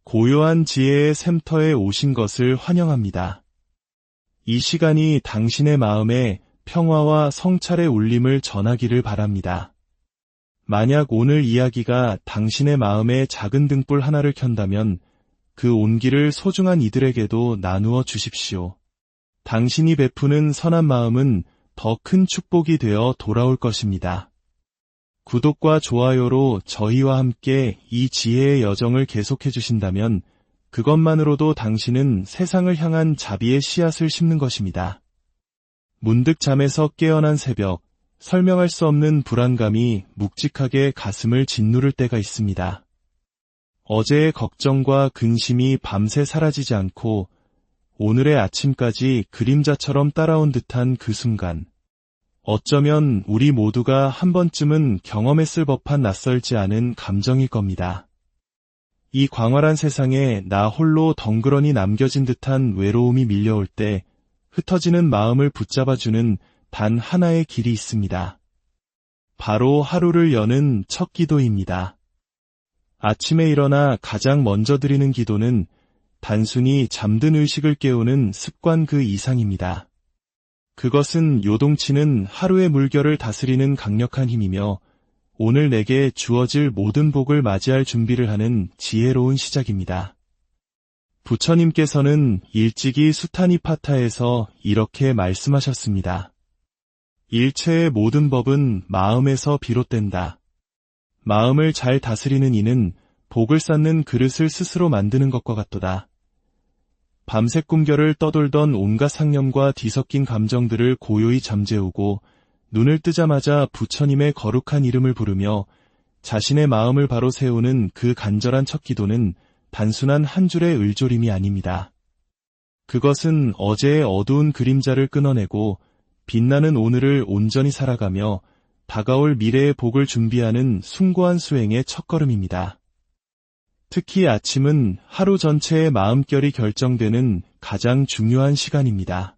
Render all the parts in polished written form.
고요한 지혜의 샘터에 오신 것을 환영합니다. 이 시간이 당신의 마음에 평화와 성찰의 울림을 전하기를 바랍니다. 만약 오늘 이야기가 당신의 마음에 작은 등불 하나를 켠다면 그 온기를 소중한 이들에게도 나누어 주십시오. 당신이 베푸는 선한 마음은 더 큰 축복이 되어 돌아올 것입니다. 구독과 좋아요로 저희와 함께 이 지혜의 여정을 계속해 주신다면 그것만으로도 당신은 세상을 향한 자비의 씨앗을 심는 것입니다. 문득 잠에서 깨어난 새벽, 설명할 수 없는 불안감이 묵직하게 가슴을 짓누를 때가 있습니다. 어제의 걱정과 근심이 밤새 사라지지 않고 오늘의 아침까지 그림자처럼 따라온 듯한 그 순간, 어쩌면 우리 모두가 한 번쯤은 경험했을 법한 낯설지 않은 감정일 겁니다. 이 광활한 세상에 나 홀로 덩그러니 남겨진 듯한 외로움이 밀려올 때 흩어지는 마음을 붙잡아주는 단 하나의 길이 있습니다. 바로 하루를 여는 첫 기도입니다. 아침에 일어나 가장 먼저 드리는 기도는 단순히 잠든 의식을 깨우는 습관 그 이상입니다. 그것은 요동치는 하루의 물결을 다스리는 강력한 힘이며 오늘 내게 주어질 모든 복을 맞이할 준비를 하는 지혜로운 시작입니다. 부처님께서는 일찍이 수타니파타에서 이렇게 말씀하셨습니다. 일체의 모든 법은 마음에서 비롯된다. 마음을 잘 다스리는 이는 복을 쌓는 그릇을 스스로 만드는 것과 같도다. 밤새 꿈결을 떠돌던 온갖 상념과 뒤섞인 감정들을 고요히 잠재우고 눈을 뜨자마자 부처님의 거룩한 이름을 부르며 자신의 마음을 바로 세우는 그 간절한 첫 기도는 단순한 한 줄의 을조림이 아닙니다. 그것은 어제의 어두운 그림자를 끊어내고 빛나는 오늘을 온전히 살아가며 다가올 미래의 복을 준비하는 숭고한 수행의 첫걸음입니다. 특히 아침은 하루 전체의 마음결이 결정되는 가장 중요한 시간입니다.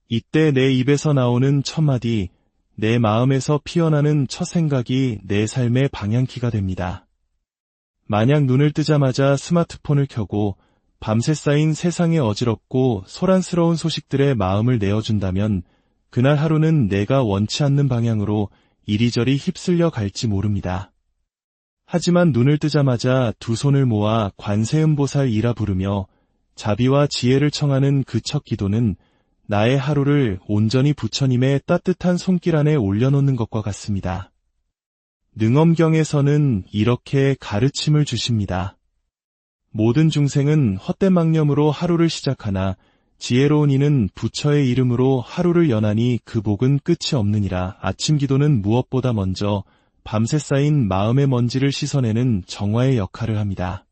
이때 내 입에서 나오는 첫 마디, 내 마음에서 피어나는 첫 생각이 내 삶의 방향키가 됩니다. 만약 눈을 뜨자마자 스마트폰을 켜고 밤새 쌓인 세상의 어지럽고 소란스러운 소식들의 마음을 내어준다면 그날 하루는 내가 원치 않는 방향으로 이리저리 휩쓸려 갈지 모릅니다. 하지만 눈을 뜨자마자 두 손을 모아 관세음보살 이라 부르며 자비와 지혜를 청하는 그 첫 기도는 나의 하루를 온전히 부처님의 따뜻한 손길 안에 올려놓는 것과 같습니다. 능엄경에서는 이렇게 가르침을 주십니다. 모든 중생은 헛된 망념으로 하루를 시작하나 지혜로운 이는 부처의 이름으로 하루를 여나니 그 복은 끝이 없느니라. 아침 기도는 무엇보다 먼저 밤새 쌓인 마음의 먼지를 씻어내는 정화의 역할을 합니다.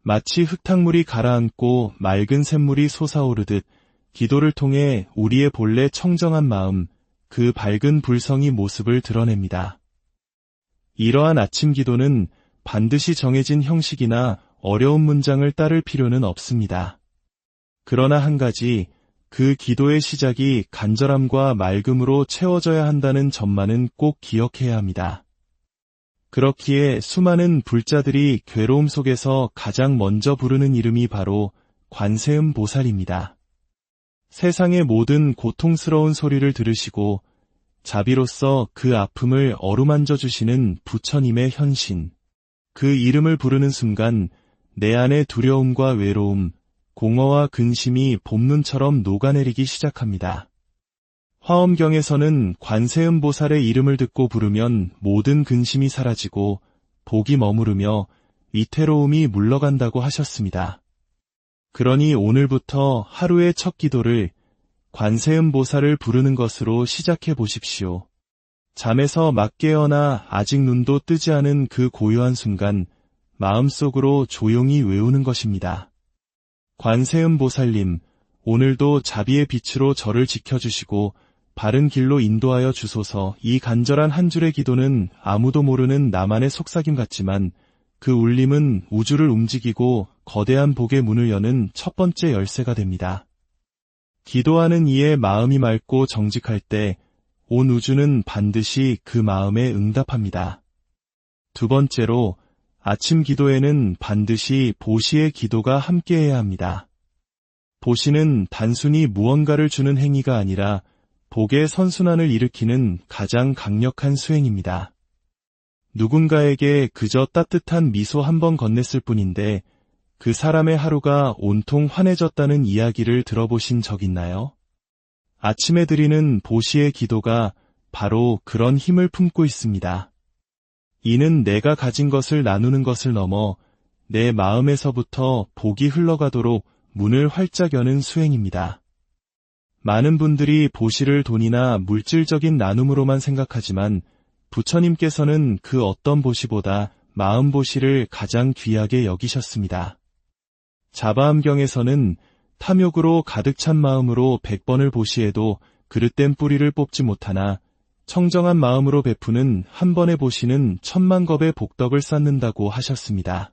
마치 흙탕물이 가라앉고 맑은 샘물이 솟아오르듯 기도를 통해 우리의 본래 청정한 마음, 그 밝은 불성이 모습을 드러냅니다. 이러한 아침 기도는 반드시 정해진 형식이나 어려운 문장을 따를 필요는 없습니다. 그러나 한 가지, 그 기도의 시작이 간절함과 맑음으로 채워져야 한다는 점만은 꼭 기억해야 합니다. 그렇기에 수많은 불자들이 괴로움 속에서 가장 먼저 부르는 이름이 바로 관세음 보살입니다. 세상의 모든 고통스러운 소리를 들으시고 자비로서 그 아픔을 어루만져 주시는 부처님의 현신. 그 이름을 부르는 순간 내 안의 두려움과 외로움, 공허와 근심이 봄눈처럼 녹아내리기 시작합니다. 화엄경에서는 관세음보살의 이름을 듣고 부르면 모든 근심이 사라지고 복이 머무르며 위태로움이 물러간다고 하셨습니다. 그러니 오늘부터 하루의 첫 기도를 관세음보살을 부르는 것으로 시작해 보십시오. 잠에서 막 깨어나 아직 눈도 뜨지 않은 그 고요한 순간 마음속으로 조용히 외우는 것입니다. 관세음보살님, 오늘도 자비의 빛으로 저를 지켜주시고 바른 길로 인도하여 주소서. 이 간절한 한 줄의 기도는 아무도 모르는 나만의 속삭임 같지만 그 울림은 우주를 움직이고 거대한 복의 문을 여는 첫 번째 열쇠가 됩니다. 기도하는 이의 마음이 맑고 정직할 때 온 우주는 반드시 그 마음에 응답합니다. 두 번째로, 아침 기도에는 반드시 보시의 기도가 함께해야 합니다. 보시는 단순히 무언가를 주는 행위가 아니라 복의 선순환을 일으키는 가장 강력한 수행입니다. 누군가에게 그저 따뜻한 미소 한 번 건넸을 뿐인데 그 사람의 하루가 온통 환해졌다는 이야기를 들어보신 적 있나요? 아침에 드리는 보시의 기도가 바로 그런 힘을 품고 있습니다. 이는 내가 가진 것을 나누는 것을 넘어 내 마음에서부터 복이 흘러가도록 문을 활짝 여는 수행입니다. 많은 분들이 보시를 돈이나 물질적인 나눔으로만 생각하지만 부처님께서는 그 어떤 보시보다 마음 보시를 가장 귀하게 여기셨습니다. 자바암경에서는 탐욕으로 가득 찬 마음으로 100번을 보시해도 그릇된 뿌리를 뽑지 못하나 청정한 마음으로 베푸는 한 번의 보시는 10,000겁의 복덕을 쌓는다고 하셨습니다.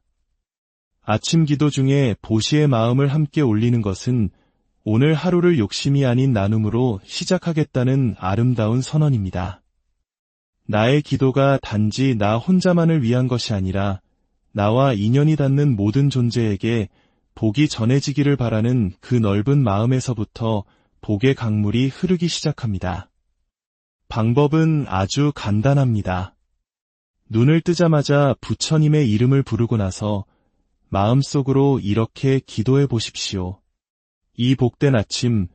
아침 기도 중에 보시의 마음을 함께 올리는 것은 오늘 하루를 욕심이 아닌 나눔으로 시작하겠다는 아름다운 선언입니다. 나의 기도가 단지 나 혼자만을 위한 것이 아니라 나와 인연이 닿는 모든 존재에게 복이 전해지기를 바라는 그 넓은 마음에서부터 복의 강물이 흐르기 시작합니다. 방법은 아주 간단합니다. 눈을 뜨자마자 부처님의 이름을 부르고 나서 마음속으로 이렇게 기도해 보십시오. 이 복된 아침,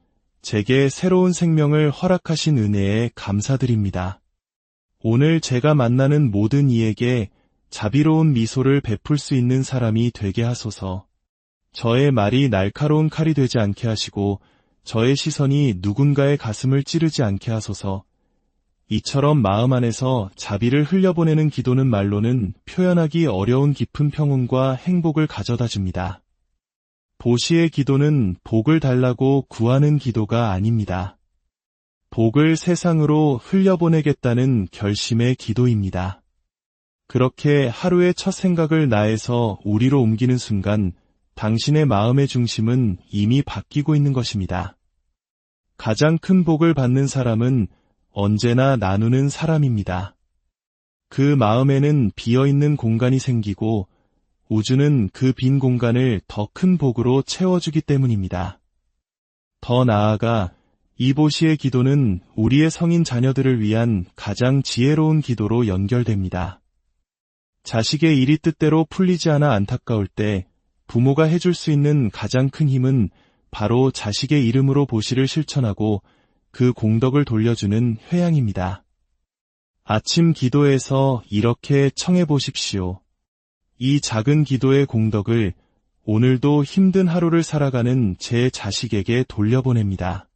제게 새로운 생명을 허락하신 은혜에 감사드립니다. 오늘 제가 만나는 모든 이에게 자비로운 미소를 베풀 수 있는 사람이 되게 하소서. 저의 말이 날카로운 칼이 되지 않게 하시고 저의 시선이 누군가의 가슴을 찌르지 않게 하소서. 이처럼 마음 안에서 자비를 흘려보내는 기도는 말로는 표현하기 어려운 깊은 평온과 행복을 가져다 줍니다. 보시의 기도는 복을 달라고 구하는 기도가 아닙니다. 복을 세상으로 흘려보내겠다는 결심의 기도입니다. 그렇게 하루의 첫 생각을 나에서 우리로 옮기는 순간 당신의 마음의 중심은 이미 바뀌고 있는 것입니다. 가장 큰 복을 받는 사람은 언제나 나누는 사람입니다. 그 마음에는 비어있는 공간이 생기고 우주는 그 빈 공간을 더 큰 복으로 채워주기 때문입니다. 더 나아가 이 보시의 기도는 우리의 성인 자녀들을 위한 가장 지혜로운 기도로 연결됩니다. 자식의 일이 뜻대로 풀리지 않아 안타까울 때 부모가 해줄 수 있는 가장 큰 힘은 바로 자식의 이름으로 보시를 실천하고 그 공덕을 돌려주는 회양입니다. 아침 기도에서 이렇게 청해 보십시오. 이 작은 기도의 공덕을 오늘도 힘든 하루를 살아가는 제 자식에게 돌려보냅니다.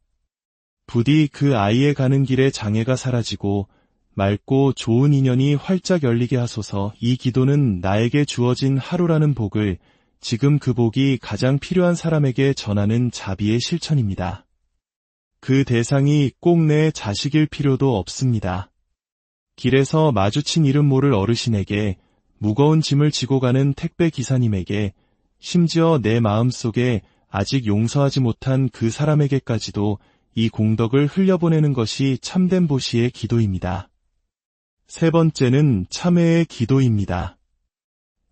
부디 그 아이의 가는 길에 장애가 사라지고 맑고 좋은 인연이 활짝 열리게 하소서. 이 기도는 나에게 주어진 하루라는 복을 지금 그 복이 가장 필요한 사람에게 전하는 자비의 실천입니다. 그 대상이 꼭 내 자식일 필요도 없습니다. 길에서 마주친 이름 모를 어르신에게, 무거운 짐을 지고 가는 택배 기사님에게, 심지어 내 마음속에 아직 용서하지 못한 그 사람에게까지도 이 공덕을 흘려보내는 것이 참된 보시의 기도입니다. 세 번째는 참회의 기도입니다.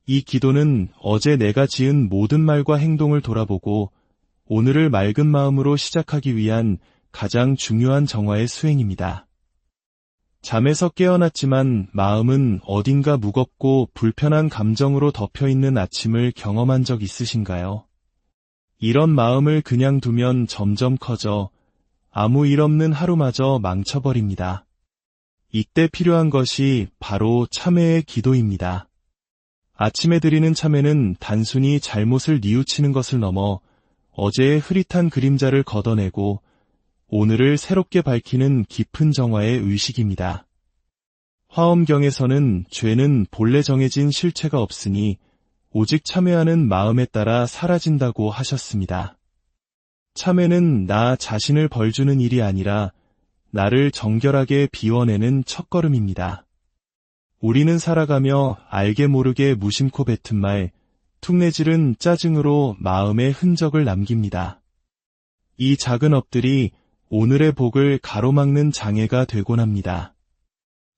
이 기도는 어제 내가 지은 모든 말과 행동을 돌아보고 오늘을 맑은 마음으로 시작하기 위한 가장 중요한 정화의 수행입니다. 잠에서 깨어났지만 마음은 어딘가 무겁고 불편한 감정으로 덮여있는 아침을 경험한 적 있으신가요? 이런 마음을 그냥 두면 점점 커져 아무 일 없는 하루마저 망쳐버립니다. 이때 필요한 것이 바로 참회의 기도입니다. 아침에 드리는 참회는 단순히 잘못을 뉘우치는 것을 넘어 어제의 흐릿한 그림자를 걷어내고 오늘을 새롭게 밝히는 깊은 정화의 의식입니다. 화엄경에서는 죄는 본래 정해진 실체가 없으니 오직 참회하는 마음에 따라 사라진다고 하셨습니다. 참회는 나 자신을 벌주는 일이 아니라 나를 정결하게 비워내는 첫걸음입니다. 우리는 살아가며 알게 모르게 무심코 뱉은 말, 툭내질은 짜증으로 마음의 흔적을 남깁니다. 이 작은 업들이 오늘의 복을 가로막는 장애가 되곤 합니다.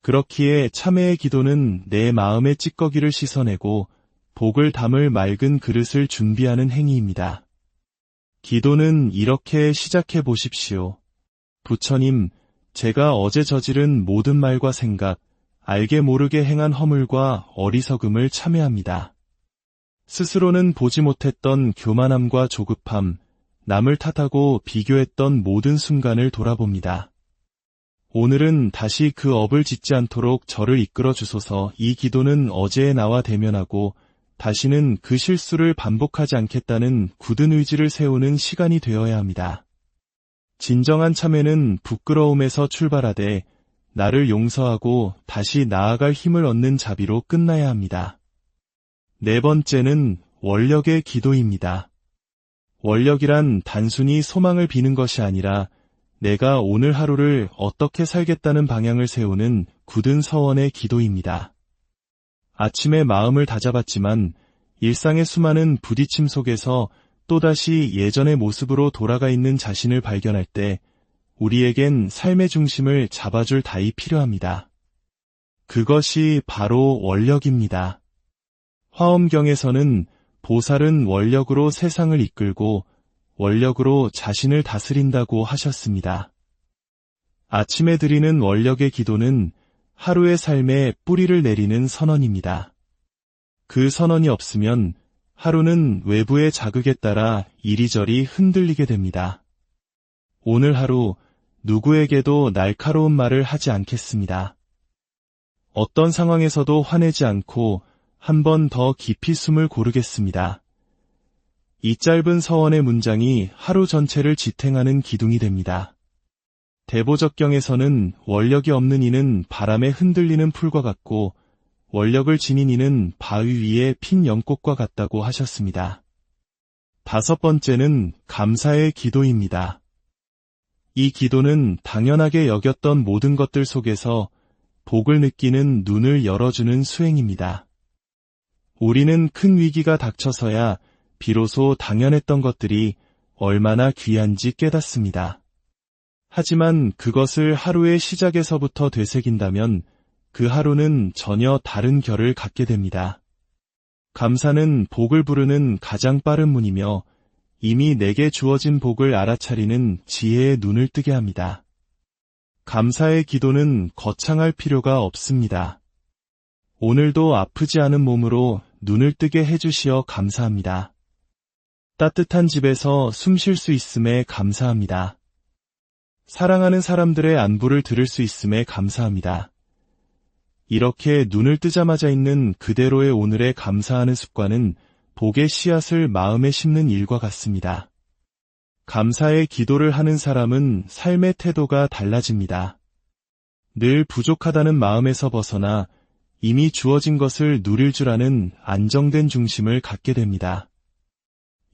그렇기에 참회의 기도는 내 마음의 찌꺼기를 씻어내고 복을 담을 맑은 그릇을 준비하는 행위입니다. 기도는 이렇게 시작해 보십시오. 부처님, 제가 어제 저지른 모든 말과 생각, 알게 모르게 행한 허물과 어리석음을 참회합니다. 스스로는 보지 못했던 교만함과 조급함, 남을 탓하고 비교했던 모든 순간을 돌아봅니다. 오늘은 다시 그 업을 짓지 않도록 저를 이끌어 주소서. 이 기도는 어제의 나와 대면하고 다시는 그 실수를 반복하지 않겠다는 굳은 의지를 세우는 시간이 되어야 합니다. 진정한 참회는 부끄러움에서 출발하되 나를 용서하고 다시 나아갈 힘을 얻는 자비로 끝나야 합니다. 네 번째는 원력의 기도입니다. 원력이란 단순히 소망을 비는 것이 아니라 내가 오늘 하루를 어떻게 살겠다는 방향을 세우는 굳은 서원의 기도입니다. 아침에 마음을 다잡았지만 일상의 수많은 부딪힘 속에서 또다시 예전의 모습으로 돌아가 있는 자신을 발견할 때 우리에겐 삶의 중심을 잡아줄 답이 필요합니다. 그것이 바로 원력입니다. 화엄경에서는 보살은 원력으로 세상을 이끌고 원력으로 자신을 다스린다고 하셨습니다. 아침에 드리는 원력의 기도는 하루의 삶에 뿌리를 내리는 선언입니다. 그 선언이 없으면 하루는 외부의 자극에 따라 이리저리 흔들리게 됩니다. 오늘 하루 누구에게도 날카로운 말을 하지 않겠습니다. 어떤 상황에서도 화내지 않고 한 번 더 깊이 숨을 고르겠습니다. 이 짧은 서원의 문장이 하루 전체를 지탱하는 기둥이 됩니다. 대보적경에서는 원력이 없는 이는 바람에 흔들리는 풀과 같고 원력을 지닌 이는 바위 위에 핀 연꽃과 같다고 하셨습니다. 다섯 번째는 감사의 기도입니다. 이 기도는 당연하게 여겼던 모든 것들 속에서 복을 느끼는 눈을 열어주는 수행입니다. 우리는 큰 위기가 닥쳐서야 비로소 당연했던 것들이 얼마나 귀한지 깨닫습니다. 하지만 그것을 하루의 시작에서부터 되새긴다면 그 하루는 전혀 다른 결을 갖게 됩니다. 감사는 복을 부르는 가장 빠른 문이며 이미 내게 주어진 복을 알아차리는 지혜의 눈을 뜨게 합니다. 감사의 기도는 거창할 필요가 없습니다. 오늘도 아프지 않은 몸으로 눈을 뜨게 해주시어 감사합니다. 따뜻한 집에서 숨 쉴 수 있음에 감사합니다. 사랑하는 사람들의 안부를 들을 수 있음에 감사합니다. 이렇게 눈을 뜨자마자 있는 그대로의 오늘에 감사하는 습관은 복의 씨앗을 마음에 심는 일과 같습니다. 감사의 기도를 하는 사람은 삶의 태도가 달라집니다. 늘 부족하다는 마음에서 벗어나 이미 주어진 것을 누릴 줄 아는 안정된 중심을 갖게 됩니다.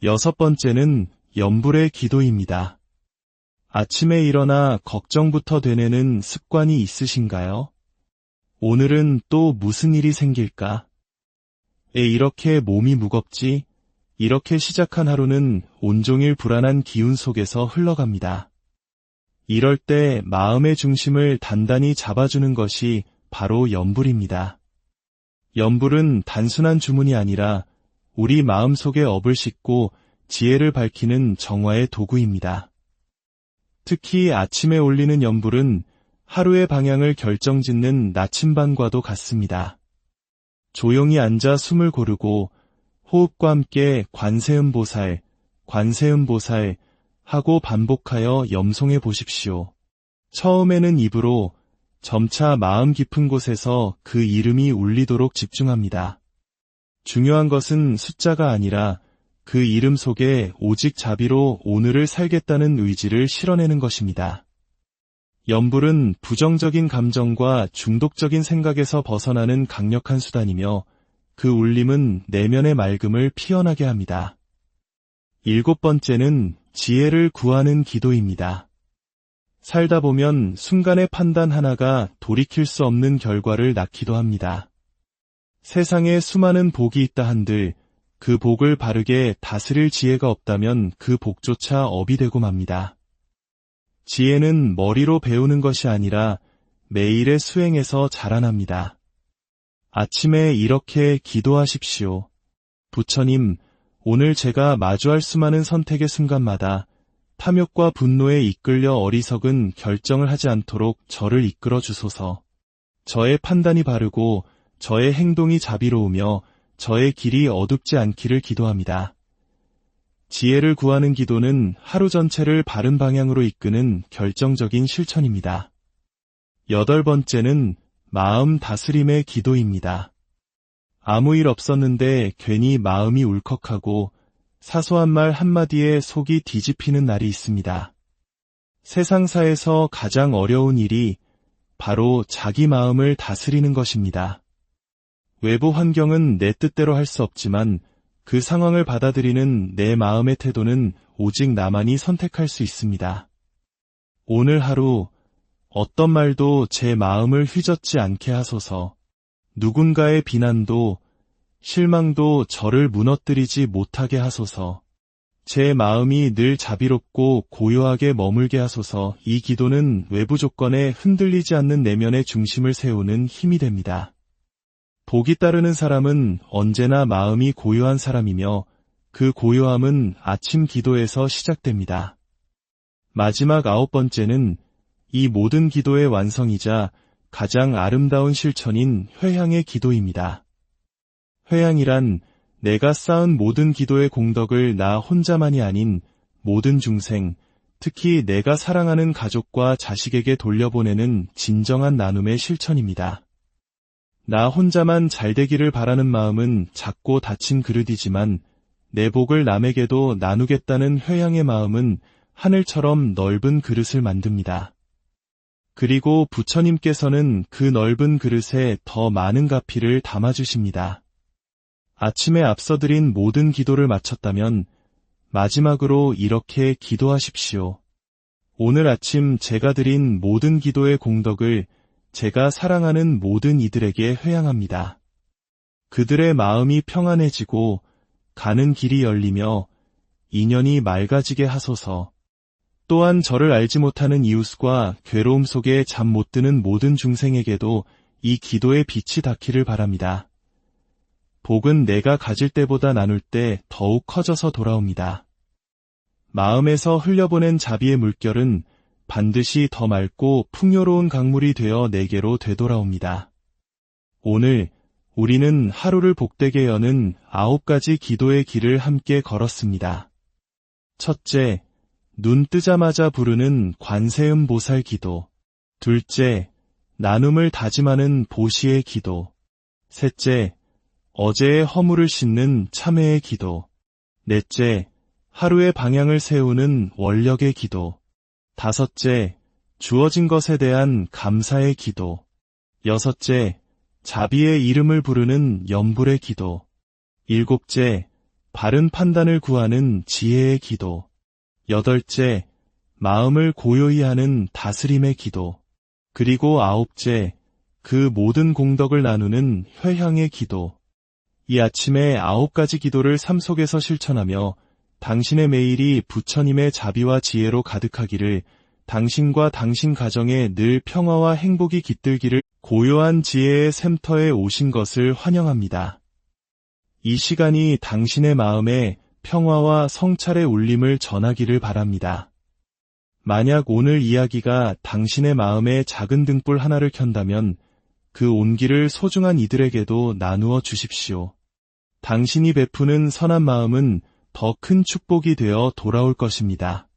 여섯 번째는 염불의 기도입니다. 아침에 일어나 걱정부터 되뇌는 습관이 있으신가요? 오늘은 또 무슨 일이 생길까? 이렇게 몸이 무겁지? 이렇게 시작한 하루는 온종일 불안한 기운 속에서 흘러갑니다. 이럴 때 마음의 중심을 단단히 잡아주는 것이 바로 염불입니다. 염불은 단순한 주문이 아니라 우리 마음속의 업을 씻고 지혜를 밝히는 정화의 도구입니다. 특히 아침에 올리는 염불은 하루의 방향을 결정짓는 나침반과도 같습니다. 조용히 앉아 숨을 고르고 호흡과 함께 관세음보살, 관세음보살 하고 반복하여 염송해 보십시오. 처음에는 입으로, 점차 마음 깊은 곳에서 그 이름이 울리도록 집중합니다. 중요한 것은 숫자가 아니라 그 이름 속에 오직 자비로 오늘을 살겠다는 의지를 실어내는 것입니다. 염불은 부정적인 감정과 중독적인 생각에서 벗어나는 강력한 수단이며 그 울림은 내면의 맑음을 피어나게 합니다. 일곱 번째는 지혜를 구하는 기도입니다. 살다 보면 순간의 판단 하나가 돌이킬 수 없는 결과를 낳기도 합니다. 세상에 수많은 복이 있다 한들 그 복을 바르게 다스릴 지혜가 없다면 그 복조차 업이 되고 맙니다. 지혜는 머리로 배우는 것이 아니라 매일의 수행에서 자라납니다. 아침에 이렇게 기도하십시오. 부처님, 오늘 제가 마주할 수많은 선택의 순간마다 탐욕과 분노에 이끌려 어리석은 결정을 하지 않도록 저를 이끌어 주소서. 저의 판단이 바르고 저의 행동이 자비로우며 저의 길이 어둡지 않기를 기도합니다. 지혜를 구하는 기도는 하루 전체를 바른 방향으로 이끄는 결정적인 실천입니다. 8번째는 마음 다스림의 기도입니다. 아무 일 없었는데 괜히 마음이 울컥하고 사소한 말 한마디에 속이 뒤집히는 날이 있습니다. 세상사에서 가장 어려운 일이 바로 자기 마음을 다스리는 것입니다. 외부 환경은 내 뜻대로 할 수 없지만 그 상황을 받아들이는 내 마음의 태도는 오직 나만이 선택할 수 있습니다. 오늘 하루 어떤 말도 제 마음을 휘젓지 않게 하소서. 누군가의 비난도 실망도 저를 무너뜨리지 못하게 하소서. 제 마음이 늘 자비롭고 고요하게 머물게 하소서. 이 기도는 외부 조건에 흔들리지 않는 내면의 중심을 세우는 힘이 됩니다. 복이 따르는 사람은 언제나 마음이 고요한 사람이며 그 고요함은 아침 기도에서 시작됩니다. 마지막 9번째는 이 모든 기도의 완성이자 가장 아름다운 실천인 회향의 기도입니다. 회향이란 내가 쌓은 모든 기도의 공덕을 나 혼자만이 아닌 모든 중생, 특히 내가 사랑하는 가족과 자식에게 돌려보내는 진정한 나눔의 실천입니다. 나 혼자만 잘되기를 바라는 마음은 작고 닫힌 그릇이지만 내 복을 남에게도 나누겠다는 회향의 마음은 하늘처럼 넓은 그릇을 만듭니다. 그리고 부처님께서는 그 넓은 그릇에 더 많은 가피를 담아주십니다. 아침에 앞서 드린 모든 기도를 마쳤다면 마지막으로 이렇게 기도하십시오. 오늘 아침 제가 드린 모든 기도의 공덕을 제가 사랑하는 모든 이들에게 회향합니다. 그들의 마음이 평안해지고 가는 길이 열리며 인연이 맑아지게 하소서. 또한 저를 알지 못하는 이웃과 괴로움 속에 잠 못 드는 모든 중생에게도 이 기도의 빛이 닿기를 바랍니다. 복은 내가 가질 때보다 나눌 때 더욱 커져서 돌아옵니다. 마음에서 흘려보낸 자비의 물결은 반드시 더 맑고 풍요로운 강물이 되어 내게로 되돌아옵니다. 오늘 우리는 하루를 복되게 여는 9가지 기도의 길을 함께 걸었습니다. 첫째, 눈 뜨자마자 부르는 관세음 보살 기도. 둘째, 나눔을 다짐하는 보시의 기도. 셋째, 어제의 허물을 씻는 참회의 기도. 넷째, 하루의 방향을 세우는 원력의 기도. 다섯째, 주어진 것에 대한 감사의 기도. 여섯째, 자비의 이름을 부르는 염불의 기도. 일곱째, 바른 판단을 구하는 지혜의 기도. 여덟째, 마음을 고요히 하는 다스림의 기도. 그리고 9째, 그 모든 공덕을 나누는 회향의 기도. 이 아침에 9가지 기도를 삶 속에서 실천하며 당신의 매일이 부처님의 자비와 지혜로 가득하기를, 당신과 당신 가정에 늘 평화와 행복이 깃들기를, 고요한 지혜의 샘터에 오신 것을 환영합니다. 이 시간이 당신의 마음에 평화와 성찰의 울림을 전하기를 바랍니다. 만약 오늘 이야기가 당신의 마음에 작은 등불 하나를 켠다면 그 온기를 소중한 이들에게도 나누어 주십시오. 당신이 베푸는 선한 마음은 더 큰 축복이 되어 돌아올 것입니다.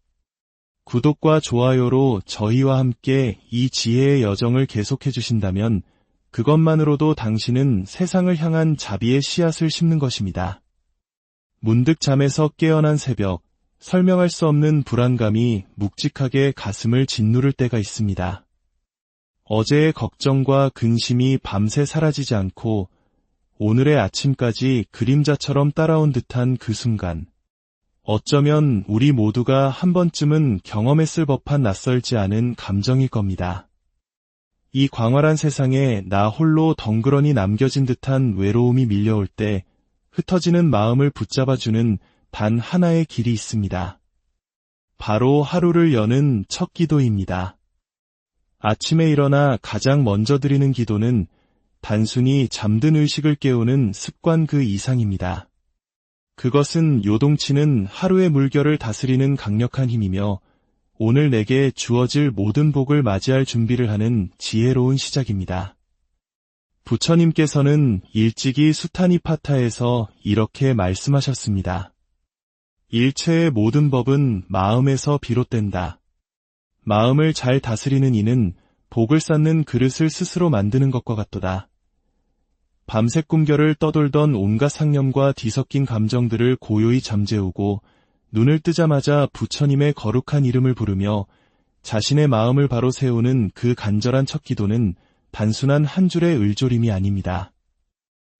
구독과 좋아요로 저희와 함께 이 지혜의 여정을 계속해 주신다면 그것만으로도 당신은 세상을 향한 자비의 씨앗을 심는 것입니다. 문득 잠에서 깨어난 새벽, 설명할 수 없는 불안감이 묵직하게 가슴을 짓누를 때가 있습니다. 어제의 걱정과 근심이 밤새 사라지지 않고 오늘의 아침까지 그림자처럼 따라온 듯한 그 순간, 어쩌면 우리 모두가 한 번쯤은 경험했을 법한 낯설지 않은 감정일 겁니다. 이 광활한 세상에 나 홀로 덩그러니 남겨진 듯한 외로움이 밀려올 때 흩어지는 마음을 붙잡아주는 단 하나의 길이 있습니다. 바로 하루를 여는 첫 기도입니다. 아침에 일어나 가장 먼저 드리는 기도는 단순히 잠든 의식을 깨우는 습관 그 이상입니다. 그것은 요동치는 하루의 물결을 다스리는 강력한 힘이며 오늘 내게 주어질 모든 복을 맞이할 준비를 하는 지혜로운 시작입니다. 부처님께서는 일찍이 수타니파타에서 이렇게 말씀하셨습니다. 일체의 모든 법은 마음에서 비롯된다. 마음을 잘 다스리는 이는 복을 쌓는 그릇을 스스로 만드는 것과 같도다. 밤새 꿈결을 떠돌던 온갖 상념과 뒤섞인 감정들을 고요히 잠재우고 눈을 뜨자마자 부처님의 거룩한 이름을 부르며 자신의 마음을 바로 세우는 그 간절한 첫 기도는 단순한 한 줄의 을조림이 아닙니다.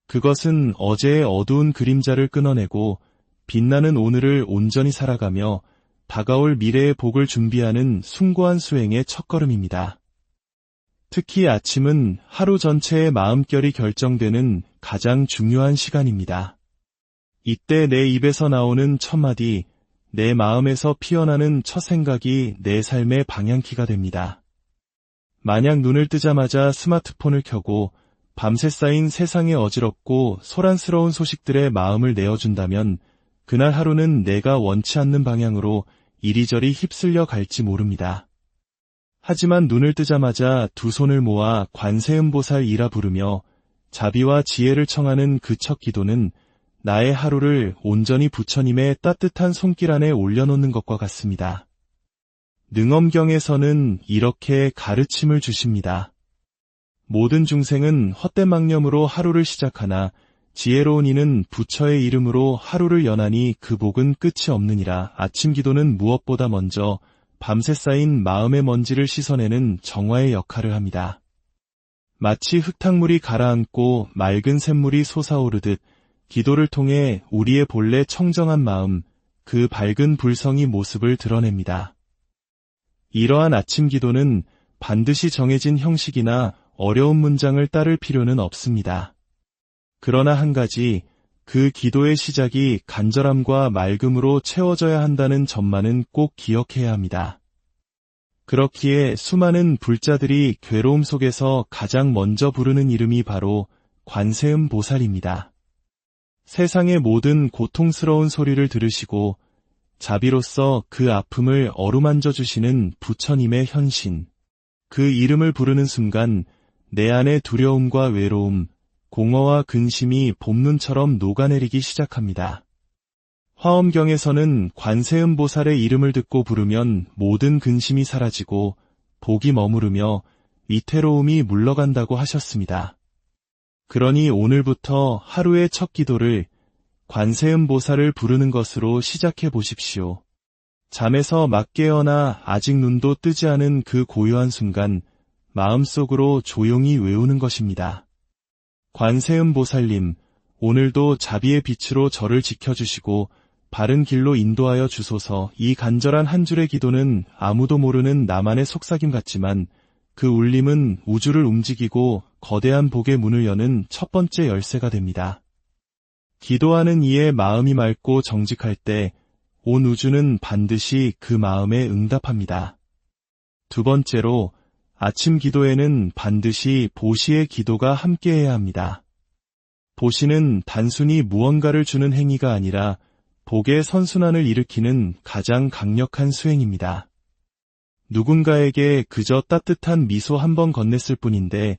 그것은 어제의 어두운 그림자를 끊어내고 빛나는 오늘을 온전히 살아가며 다가올 미래의 복을 준비하는 숭고한 수행의 첫걸음입니다. 특히 아침은 하루 전체의 마음결이 결정되는 가장 중요한 시간입니다. 이때 내 입에서 나오는 첫마디, 내 마음에서 피어나는 첫 생각이 내 삶의 방향키가 됩니다. 만약 눈을 뜨자마자 스마트폰을 켜고 밤새 쌓인 세상의 어지럽고 소란스러운 소식들의 마음을 내어준다면 그날 하루는 내가 원치 않는 방향으로 이리저리 휩쓸려 갈지 모릅니다. 하지만 눈을 뜨자마자 두 손을 모아 관세음보살 이라 부르며 자비와 지혜를 청하는 그 첫 기도는 나의 하루를 온전히 부처님의 따뜻한 손길 안에 올려놓는 것과 같습니다. 능엄경에서는 이렇게 가르침을 주십니다. 모든 중생은 헛된 망념으로 하루를 시작하나 지혜로운 이는 부처의 이름으로 하루를 여나니 그 복은 끝이 없느니라. 아침 기도는 무엇보다 먼저 밤새 쌓인 마음의 먼지를 씻어내는 정화의 역할을 합니다. 마치 흙탕물이 가라앉고 맑은 샘물이 솟아오르듯 기도를 통해 우리의 본래 청정한 마음, 그 밝은 불성이 모습을 드러냅니다. 이러한 아침 기도는 반드시 정해진 형식이나 어려운 문장을 따를 필요는 없습니다. 그러나 한 가지, 그 기도의 시작이 간절함과 맑음으로 채워져야 한다는 점만은 꼭 기억해야 합니다. 그렇기에 수많은 불자들이 괴로움 속에서 가장 먼저 부르는 이름이 바로 관세음 보살입니다. 세상의 모든 고통스러운 소리를 들으시고 자비로서 그 아픔을 어루만져 주시는 부처님의 현신. 그 이름을 부르는 순간 내 안의 두려움과 외로움, 공허와 근심이 봄눈처럼 녹아내리기 시작합니다. 화엄경에서는 관세음보살의 이름을 듣고 부르면 모든 근심이 사라지고 복이 머무르며 위태로움이 물러간다고 하셨습니다. 그러니 오늘부터 하루의 첫 기도를 관세음보살을 부르는 것으로 시작해 보십시오. 잠에서 막 깨어나 아직 눈도 뜨지 않은 그 고요한 순간 마음속으로 조용히 외우는 것입니다. 관세음보살님, 오늘도 자비의 빛으로 저를 지켜주시고 바른 길로 인도하여 주소서. 이 간절한 한 줄의 기도는 아무도 모르는 나만의 속삭임 같지만 그 울림은 우주를 움직이고 거대한 복의 문을 여는 첫 번째 열쇠가 됩니다. 기도하는 이의 마음이 맑고 정직할 때 온 우주는 반드시 그 마음에 응답합니다. 두 번째로, 아침 기도에는 반드시 보시의 기도가 함께해야 합니다. 보시는 단순히 무언가를 주는 행위가 아니라 복의 선순환을 일으키는 가장 강력한 수행입니다. 누군가에게 그저 따뜻한 미소 한 번 건넸을 뿐인데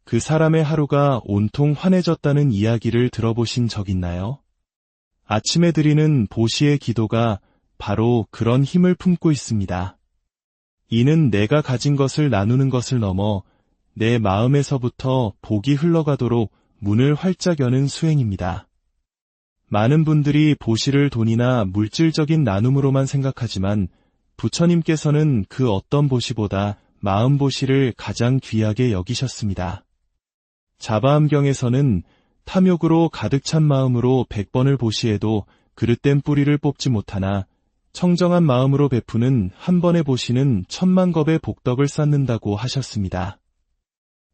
그 사람의 하루가 온통 환해졌다는 이야기를 들어보신 적 있나요? 아침에 드리는 보시의 기도가 바로 그런 힘을 품고 있습니다. 이는 내가 가진 것을 나누는 것을 넘어 내 마음에서부터 복이 흘러가도록 문을 활짝 여는 수행입니다. 많은 분들이 보시를 돈이나 물질적인 나눔으로만 생각하지만 부처님께서는 그 어떤 보시보다 마음 보시를 가장 귀하게 여기셨습니다. 자바암경에서는 탐욕으로 가득 찬 마음으로 100번을 보시해도 그릇된 뿌리를 뽑지 못하나 청정한 마음으로 베푸는 한 번의 보시는 10,000,000겁의 복덕을 쌓는다고 하셨습니다.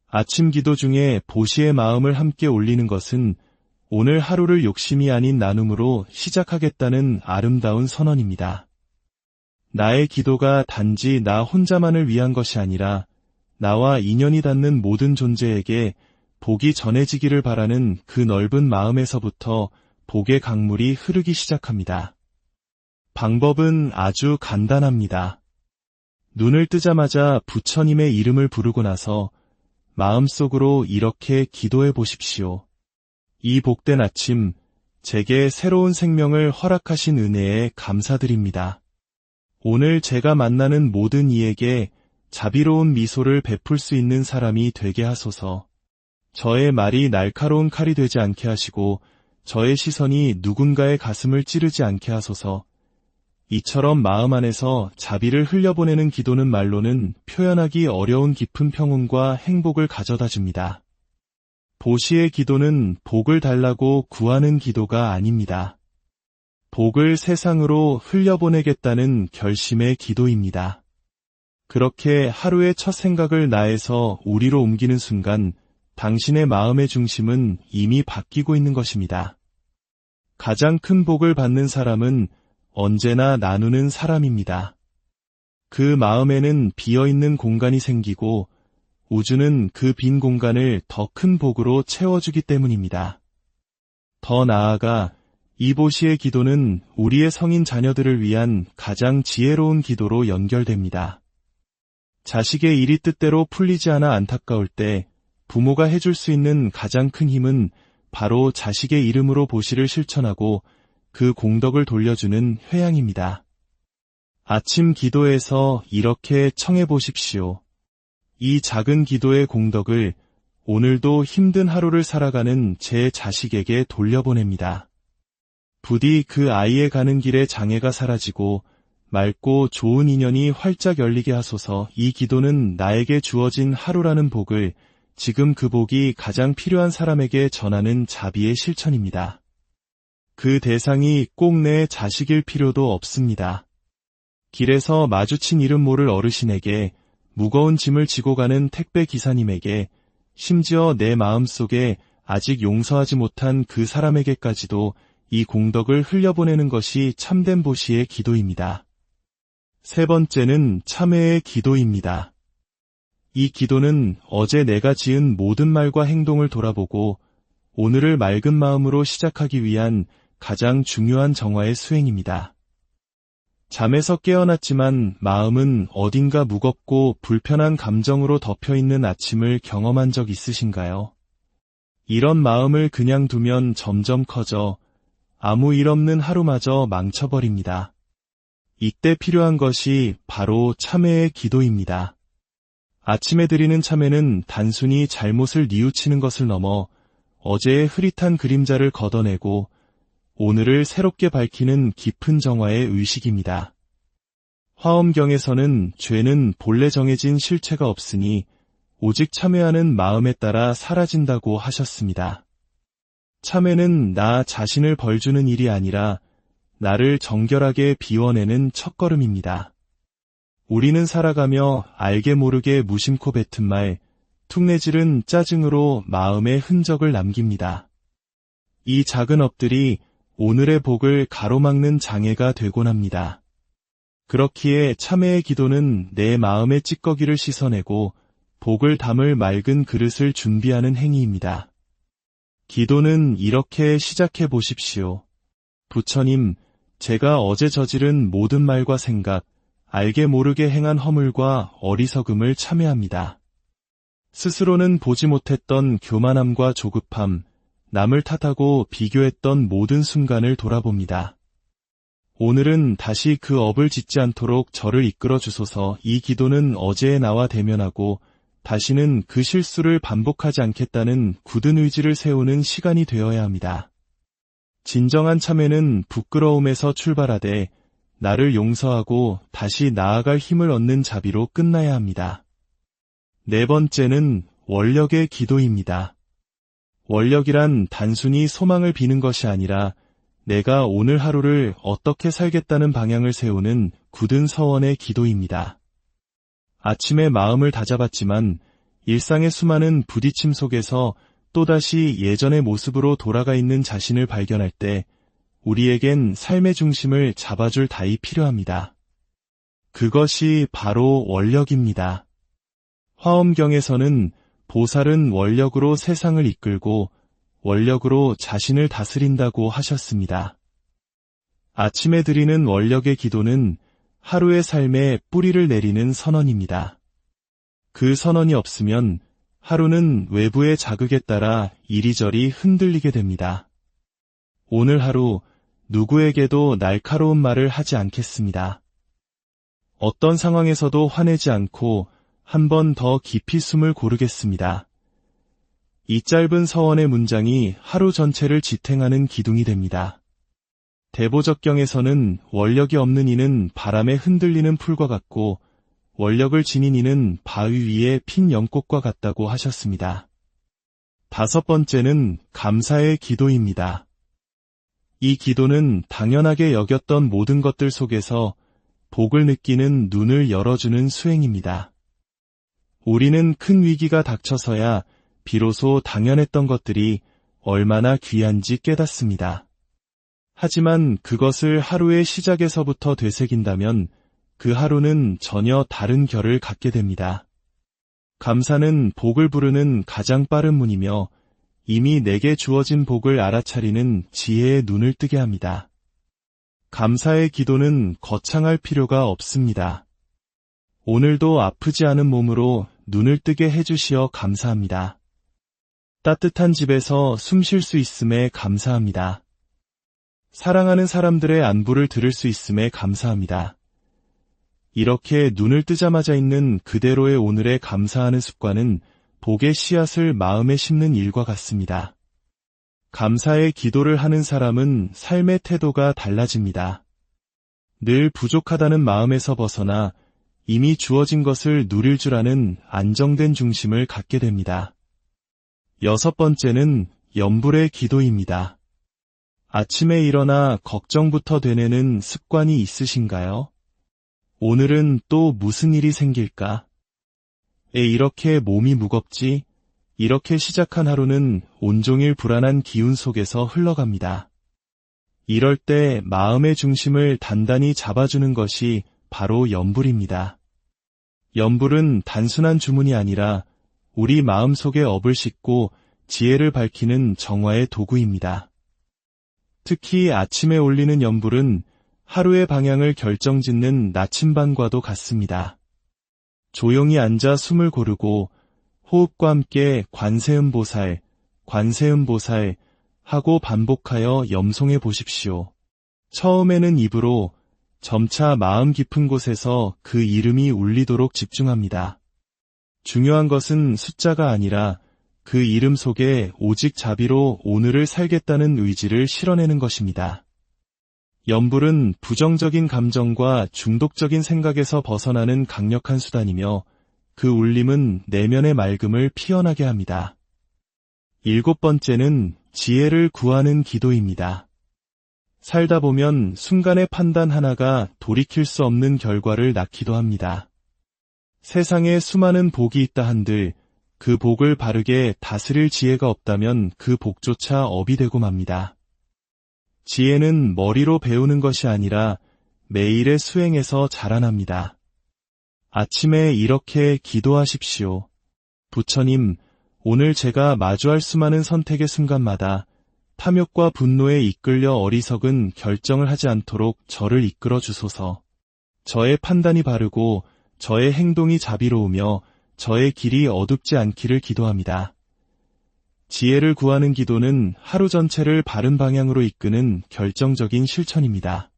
아침 기도 중에 보시의 마음을 함께 올리는 것은 오늘 하루를 욕심이 아닌 나눔으로 시작하겠다는 아름다운 선언입니다. 나의 기도가 단지 나 혼자만을 위한 것이 아니라 나와 인연이 닿는 모든 존재에게 복이 전해지기를 바라는 그 넓은 마음에서부터 복의 강물이 흐르기 시작합니다. 방법은 아주 간단합니다. 눈을 뜨자마자 부처님의 이름을 부르고 나서 마음속으로 이렇게 기도해 보십시오. 이 복된 아침, 제게 새로운 생명을 허락하신 은혜에 감사드립니다. 오늘 제가 만나는 모든 이에게 자비로운 미소를 베풀 수 있는 사람이 되게 하소서. 저의 말이 날카로운 칼이 되지 않게 하시고 저의 시선이 누군가의 가슴을 찌르지 않게 하소서. 이처럼 마음 안에서 자비를 흘려보내는 기도는 말로는 표현하기 어려운 깊은 평온과 행복을 가져다 줍니다. 보시의 기도는 복을 달라고 구하는 기도가 아닙니다. 복을 세상으로 흘려보내겠다는 결심의 기도입니다. 그렇게 하루의 첫 생각을 나에서 우리로 옮기는 순간 당신의 마음의 중심은 이미 바뀌고 있는 것입니다. 가장 큰 복을 받는 사람은 언제나 나누는 사람입니다. 그 마음에는 비어있는 공간이 생기고 우주는 그 빈 공간을 더 큰 복으로 채워주기 때문입니다. 더 나아가 이 보시의 기도는 우리의 성인 자녀들을 위한 가장 지혜로운 기도로 연결됩니다. 자식의 일이 뜻대로 풀리지 않아 안타까울 때 부모가 해줄 수 있는 가장 큰 힘은 바로 자식의 이름으로 보시를 실천하고 그 공덕을 돌려주는 회양입니다. 아침 기도에서 이렇게 청해 보십시오. 이 작은 기도의 공덕을 오늘도 힘든 하루를 살아가는 제 자식에게 돌려보냅니다. 부디 그 아이의 가는 길에 장애가 사라지고 맑고 좋은 인연이 활짝 열리게 하소서. 이 기도는 나에게 주어진 하루라는 복을 지금 그 복이 가장 필요한 사람에게 전하는 자비의 실천입니다. 그 대상이 꼭 내 자식일 필요도 없습니다. 길에서 마주친 이름 모를 어르신에게, 무거운 짐을 지고 가는 택배 기사님에게, 심지어 내 마음속에 아직 용서하지 못한 그 사람에게까지도 이 공덕을 흘려보내는 것이 참된 보시의 기도입니다. 세 번째는 참회의 기도입니다. 이 기도는 어제 내가 지은 모든 말과 행동을 돌아보고 오늘을 맑은 마음으로 시작하기 위한 가장 중요한 정화의 수행입니다. 잠에서 깨어났지만 마음은 어딘가 무겁고 불편한 감정으로 덮여있는 아침을 경험한 적 있으신가요? 이런 마음을 그냥 두면 점점 커져 아무 일 없는 하루마저 망쳐버립니다. 이때 필요한 것이 바로 참회의 기도입니다. 아침에 드리는 참회는 단순히 잘못을 뉘우치는 것을 넘어 어제의 흐릿한 그림자를 걷어내고 오늘을 새롭게 밝히는 깊은 정화의 의식입니다. 화엄경에서는 죄는 본래 정해진 실체가 없으니 오직 참회하는 마음에 따라 사라진다고 하셨습니다. 참회는 나 자신을 벌주는 일이 아니라 나를 정결하게 비워내는 첫걸음입니다. 우리는 살아가며 알게 모르게 무심코 뱉은 말, 툭내질은 짜증으로 마음의 흔적을 남깁니다. 이 작은 업들이 오늘의 복을 가로막는 장애가 되곤 합니다. 그렇기에 참회의 기도는 내 마음의 찌꺼기를 씻어내고 복을 담을 맑은 그릇을 준비하는 행위입니다. 기도는 이렇게 시작해 보십시오. 부처님, 제가 어제 저지른 모든 말과 생각, 알게 모르게 행한 허물과 어리석음을 참회합니다. 스스로는 보지 못했던 교만함과 조급함, 남을 탓하고 비교했던 모든 순간을 돌아봅니다. 오늘은 다시 그 업을 짓지 않도록 저를 이끌어 주소서. 이 기도는 어제의 나와 대면하고 다시는 그 실수를 반복하지 않겠다는 굳은 의지를 세우는 시간이 되어야 합니다. 진정한 참회는 부끄러움에서 출발하되 나를 용서하고 다시 나아갈 힘을 얻는 자비로 끝나야 합니다. 네 번째는 원력의 기도입니다. 원력이란 단순히 소망을 비는 것이 아니라 내가 오늘 하루를 어떻게 살겠다는 방향을 세우는 굳은 서원의 기도입니다. 아침에 마음을 다잡았지만 일상의 수많은 부딪힘 속에서 또다시 예전의 모습으로 돌아가 있는 자신을 발견할 때 우리에겐 삶의 중심을 잡아줄 다이 필요합니다. 그것이 바로 원력입니다. 화엄경에서는 보살은 원력으로 세상을 이끌고 원력으로 자신을 다스린다고 하셨습니다. 아침에 드리는 원력의 기도는 하루의 삶에 뿌리를 내리는 선언입니다. 그 선언이 없으면 하루는 외부의 자극에 따라 이리저리 흔들리게 됩니다. 오늘 하루 누구에게도 날카로운 말을 하지 않겠습니다. 어떤 상황에서도 화내지 않고 한 번 더 깊이 숨을 고르겠습니다. 이 짧은 서원의 문장이 하루 전체를 지탱하는 기둥이 됩니다. 대보적경에서는 원력이 없는 이는 바람에 흔들리는 풀과 같고 원력을 지닌 이는 바위 위에 핀 연꽃과 같다고 하셨습니다. 5번째는 감사의 기도입니다. 이 기도는 당연하게 여겼던 모든 것들 속에서 복을 느끼는 눈을 열어주는 수행입니다. 우리는 큰 위기가 닥쳐서야 비로소 당연했던 것들이 얼마나 귀한지 깨닫습니다. 하지만 그것을 하루의 시작에서부터 되새긴다면 그 하루는 전혀 다른 결을 갖게 됩니다. 감사는 복을 부르는 가장 빠른 문이며 이미 내게 주어진 복을 알아차리는 지혜의 눈을 뜨게 합니다. 감사의 기도는 거창할 필요가 없습니다. 오늘도 아프지 않은 몸으로 눈을 뜨게 해주시어 감사합니다. 따뜻한 집에서 숨 쉴 수 있음에 감사합니다. 사랑하는 사람들의 안부를 들을 수 있음에 감사합니다. 이렇게 눈을 뜨자마자 있는 그대로의 오늘에 감사하는 습관은 복의 씨앗을 마음에 심는 일과 같습니다. 감사의 기도를 하는 사람은 삶의 태도가 달라집니다. 늘 부족하다는 마음에서 벗어나 이미 주어진 것을 누릴 줄 아는 안정된 중심을 갖게 됩니다. 6번째는 염불의 기도입니다. 아침에 일어나 걱정부터 되뇌는 습관이 있으신가요? 오늘은 또 무슨 일이 생길까? 이렇게 몸이 무겁지? 이렇게 시작한 하루는 온종일 불안한 기운 속에서 흘러갑니다. 이럴 때 마음의 중심을 단단히 잡아주는 것이 바로 염불입니다. 염불은 단순한 주문이 아니라 우리 마음속에 업을 싣고 지혜를 밝히는 정화의 도구입니다. 특히 아침에 올리는 염불은 하루의 방향을 결정짓는 나침반과도 같습니다. 조용히 앉아 숨을 고르고 호흡과 함께 관세음보살, 관세음보살 하고 반복하여 염송해 보십시오. 처음에는 입으로, 점차 마음 깊은 곳에서 그 이름이 울리도록 집중합니다. 중요한 것은 숫자가 아니라 그 이름 속에 오직 자비로 오늘을 살겠다는 의지를 실어내는 것입니다. 염불은 부정적인 감정과 중독적인 생각에서 벗어나는 강력한 수단이며 그 울림은 내면의 맑음을 피어나게 합니다. 7번째는 지혜를 구하는 기도입니다. 살다 보면 순간의 판단 하나가 돌이킬 수 없는 결과를 낳기도 합니다. 세상에 수많은 복이 있다 한들 그 복을 바르게 다스릴 지혜가 없다면 그 복조차 업이 되고 맙니다. 지혜는 머리로 배우는 것이 아니라 매일의 수행에서 자라납니다. 아침에 이렇게 기도하십시오. 부처님, 오늘 제가 마주할 수많은 선택의 순간마다 탐욕과 분노에 이끌려 어리석은 결정을 하지 않도록 저를 이끌어 주소서. 저의 판단이 바르고 저의 행동이 자비로우며 저의 길이 어둡지 않기를 기도합니다. 지혜를 구하는 기도는 하루 전체를 바른 방향으로 이끄는 결정적인 실천입니다.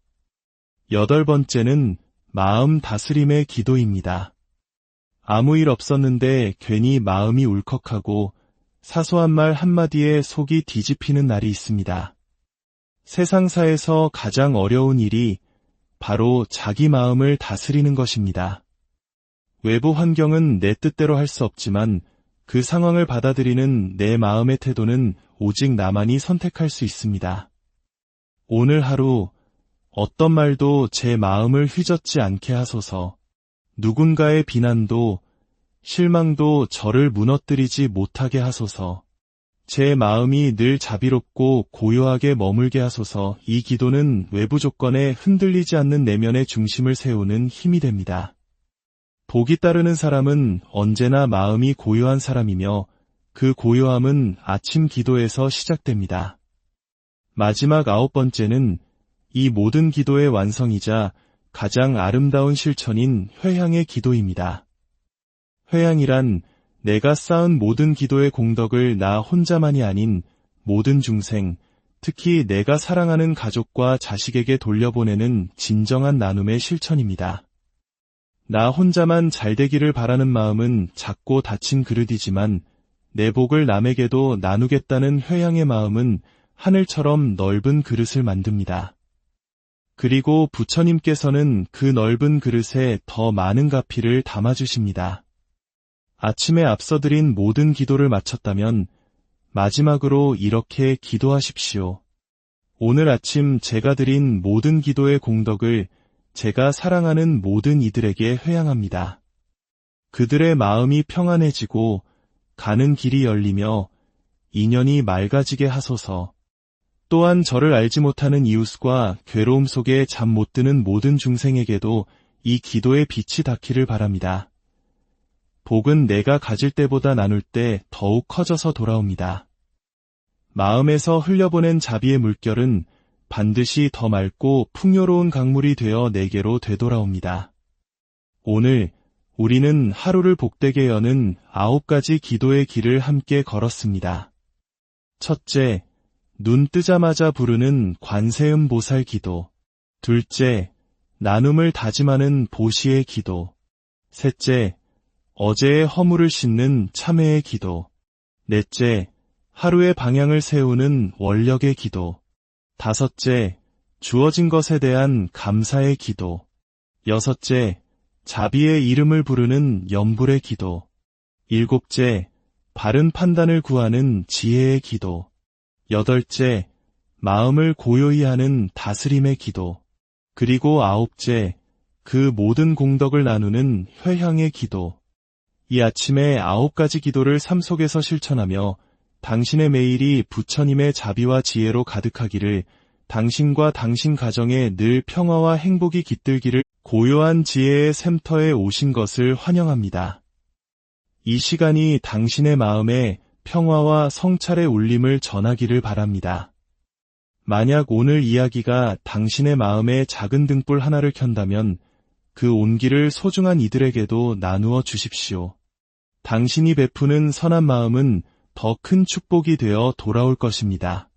8번째는 마음 다스림의 기도입니다. 아무 일 없었는데 괜히 마음이 울컥하고 사소한 말 한마디에 속이 뒤집히는 날이 있습니다. 세상사에서 가장 어려운 일이 바로 자기 마음을 다스리는 것입니다. 외부 환경은 내 뜻대로 할 수 없지만 그 상황을 받아들이는 내 마음의 태도는 오직 나만이 선택할 수 있습니다. 오늘 하루 어떤 말도 제 마음을 휘젓지 않게 하소서. 누군가의 비난도 실망도 저를 무너뜨리지 못하게 하소서. 제 마음이 늘 자비롭고 고요하게 머물게 하소서. 이 기도는 외부 조건에 흔들리지 않는 내면의 중심을 세우는 힘이 됩니다. 복이 따르는 사람은 언제나 마음이 고요한 사람이며 그 고요함은 아침 기도에서 시작됩니다. 마지막 9번째는 이 모든 기도의 완성이자 가장 아름다운 실천인 회향의 기도입니다. 회향이란 내가 쌓은 모든 기도의 공덕을 나 혼자만이 아닌 모든 중생, 특히 내가 사랑하는 가족과 자식에게 돌려보내는 진정한 나눔의 실천입니다. 나 혼자만 잘되기를 바라는 마음은 작고 닫힌 그릇이지만 내 복을 남에게도 나누겠다는 회향의 마음은 하늘처럼 넓은 그릇을 만듭니다. 그리고 부처님께서는 그 넓은 그릇에 더 많은 가피를 담아주십니다. 아침에 앞서 드린 모든 기도를 마쳤다면 마지막으로 이렇게 기도하십시오. 오늘 아침 제가 드린 모든 기도의 공덕을 제가 사랑하는 모든 이들에게 회향합니다. 그들의 마음이 평안해지고 가는 길이 열리며 인연이 맑아지게 하소서. 또한 저를 알지 못하는 이웃과 괴로움 속에 잠 못 드는 모든 중생에게도 이 기도의 빛이 닿기를 바랍니다. 복은 내가 가질 때보다 나눌 때 더욱 커져서 돌아옵니다. 마음에서 흘려보낸 자비의 물결은 반드시 더 맑고 풍요로운 강물이 되어 내게로 되돌아옵니다. 오늘 우리는 하루를 복되게 여는 9가지 기도의 길을 함께 걸었습니다. 첫째, 눈 뜨자마자 부르는 관세음 보살 기도. 둘째, 나눔을 다짐하는 보시의 기도. 셋째, 어제의 허물을 씻는 참회의 기도. 넷째, 하루의 방향을 세우는 원력의 기도. 다섯째, 주어진 것에 대한 감사의 기도. 여섯째, 자비의 이름을 부르는 염불의 기도. 일곱째, 바른 판단을 구하는 지혜의 기도. 여덟째, 마음을 고요히 하는 다스림의 기도. 그리고 아홉째, 그 모든 공덕을 나누는 회향의 기도. 이 아침에 9가지 기도를 삶 속에서 실천하며 당신의 매일이 부처님의 자비와 지혜로 가득하기를, 당신과 당신 가정에 늘 평화와 행복이 깃들기를, 고요한 지혜의 샘터에 오신 것을 환영합니다. 이 시간이 당신의 마음에 평화와 성찰의 울림을 전하기를 바랍니다. 만약 오늘 이야기가 당신의 마음에 작은 등불 하나를 켠다면 그 온기를 소중한 이들에게도 나누어 주십시오. 당신이 베푸는 선한 마음은 더 큰 축복이 되어 돌아올 것입니다.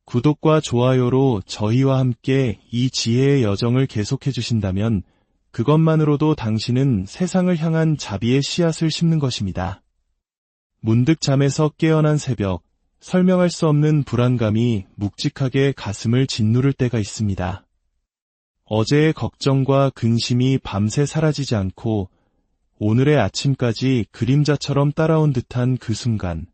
구독과 좋아요로 저희와 함께 이 지혜의 여정을 계속해 주신다면 그것만으로도 당신은 세상을 향한 자비의 씨앗을 심는 것입니다. 문득 잠에서 깨어난 새벽, 설명할 수 없는 불안감이 묵직하게 가슴을 짓누를 때가 있습니다. 어제의 걱정과 근심이 밤새 사라지지 않고 오늘의 아침까지 그림자처럼 따라온 듯한 그 순간,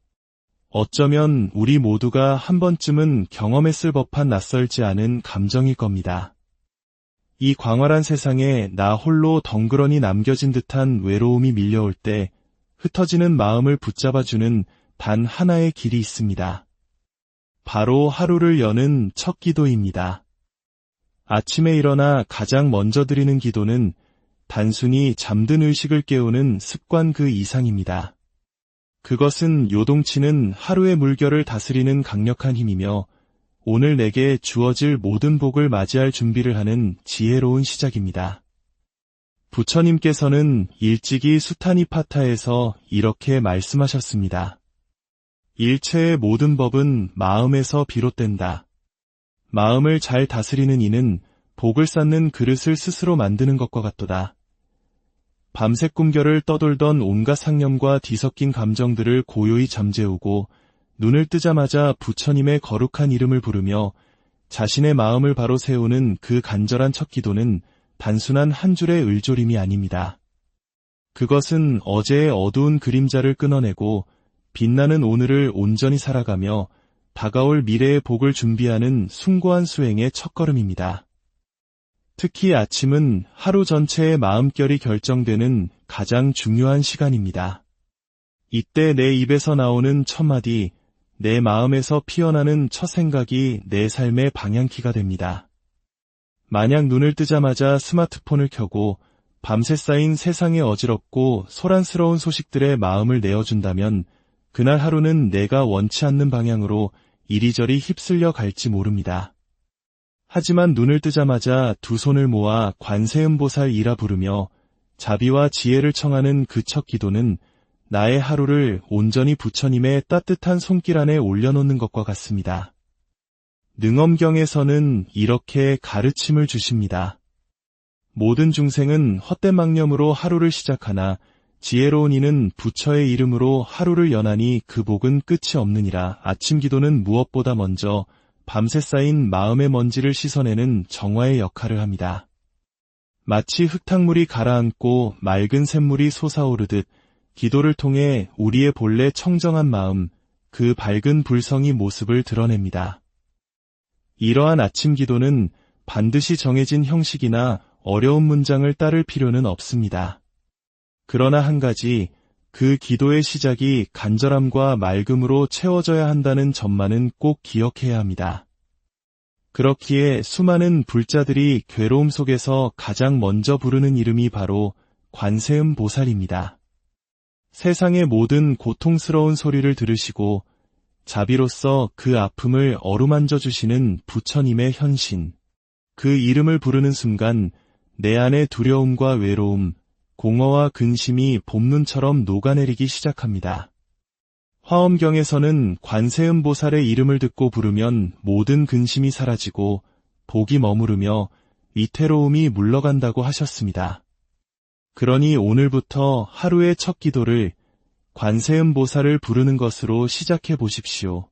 어쩌면 우리 모두가 한 번쯤은 경험했을 법한 낯설지 않은 감정일 겁니다. 이 광활한 세상에 나 홀로 덩그러니 남겨진 듯한 외로움이 밀려올 때 흩어지는 마음을 붙잡아주는 단 하나의 길이 있습니다. 바로 하루를 여는 첫 기도입니다. 아침에 일어나 가장 먼저 드리는 기도는 단순히 잠든 의식을 깨우는 습관 그 이상입니다. 그것은 요동치는 하루의 물결을 다스리는 강력한 힘이며 오늘 내게 주어질 모든 복을 맞이할 준비를 하는 지혜로운 시작입니다. 부처님께서는 일찍이 수타니파타에서 이렇게 말씀하셨습니다. 일체의 모든 법은 마음에서 비롯된다. 마음을 잘 다스리는 이는 복을 쌓는 그릇을 스스로 만드는 것과 같도다. 밤새 꿈결을 떠돌던 온갖 상념과 뒤섞인 감정들을 고요히 잠재우고 눈을 뜨자마자 부처님의 거룩한 이름을 부르며 자신의 마음을 바로 세우는 그 간절한 첫 기도는 단순한 한 줄의 을조림이 아닙니다. 그것은 어제의 어두운 그림자를 끊어내고 빛나는 오늘을 온전히 살아가며 다가올 미래의 복을 준비하는 숭고한 수행의 첫걸음입니다. 특히 아침은 하루 전체의 마음결이 결정되는 가장 중요한 시간입니다. 이때 내 입에서 나오는 첫마디, 내 마음에서 피어나는 첫 생각이 내 삶의 방향키가 됩니다. 만약 눈을 뜨자마자 스마트폰을 켜고 밤새 쌓인 세상의 어지럽고 소란스러운 소식들의 마음을 내어준다면 그날 하루는 내가 원치 않는 방향으로 이리저리 휩쓸려 갈지 모릅니다. 하지만 눈을 뜨자마자 두 손을 모아 관세음보살이라 부르며 자비와 지혜를 청하는 그 첫 기도는 나의 하루를 온전히 부처님의 따뜻한 손길 안에 올려놓는 것과 같습니다. 능엄경에서는 이렇게 가르침을 주십니다. 모든 중생은 헛된 망념으로 하루를 시작하나 지혜로운 이는 부처의 이름으로 하루를 여나니 그 복은 끝이 없느니라. 아침 기도는 무엇보다 먼저 밤새 쌓인 마음의 먼지를 씻어내는 정화의 역할을 합니다. 마치 흙탕물이 가라앉고 맑은 샘물이 솟아오르듯 기도를 통해 우리의 본래 청정한 마음, 그 밝은 불성이 모습을 드러냅니다. 이러한 아침 기도는 반드시 정해진 형식이나 어려운 문장을 따를 필요는 없습니다. 그러나 한 가지, 그 기도의 시작이 간절함과 맑음으로 채워져야 한다는 점만은 꼭 기억해야 합니다. 그렇기에 수많은 불자들이 괴로움 속에서 가장 먼저 부르는 이름이 바로 관세음 보살입니다. 세상의 모든 고통스러운 소리를 들으시고 자비로서 그 아픔을 어루만져 주시는 부처님의 현신. 그 이름을 부르는 순간 내 안의 두려움과 외로움, 공허와 근심이 봄눈처럼 녹아내리기 시작합니다. 화엄경에서는 관세음보살의 이름을 듣고 부르면 모든 근심이 사라지고 복이 머무르며 위태로움이 물러간다고 하셨습니다. 그러니 오늘부터 하루의 첫 기도를 관세음보살을 부르는 것으로 시작해 보십시오.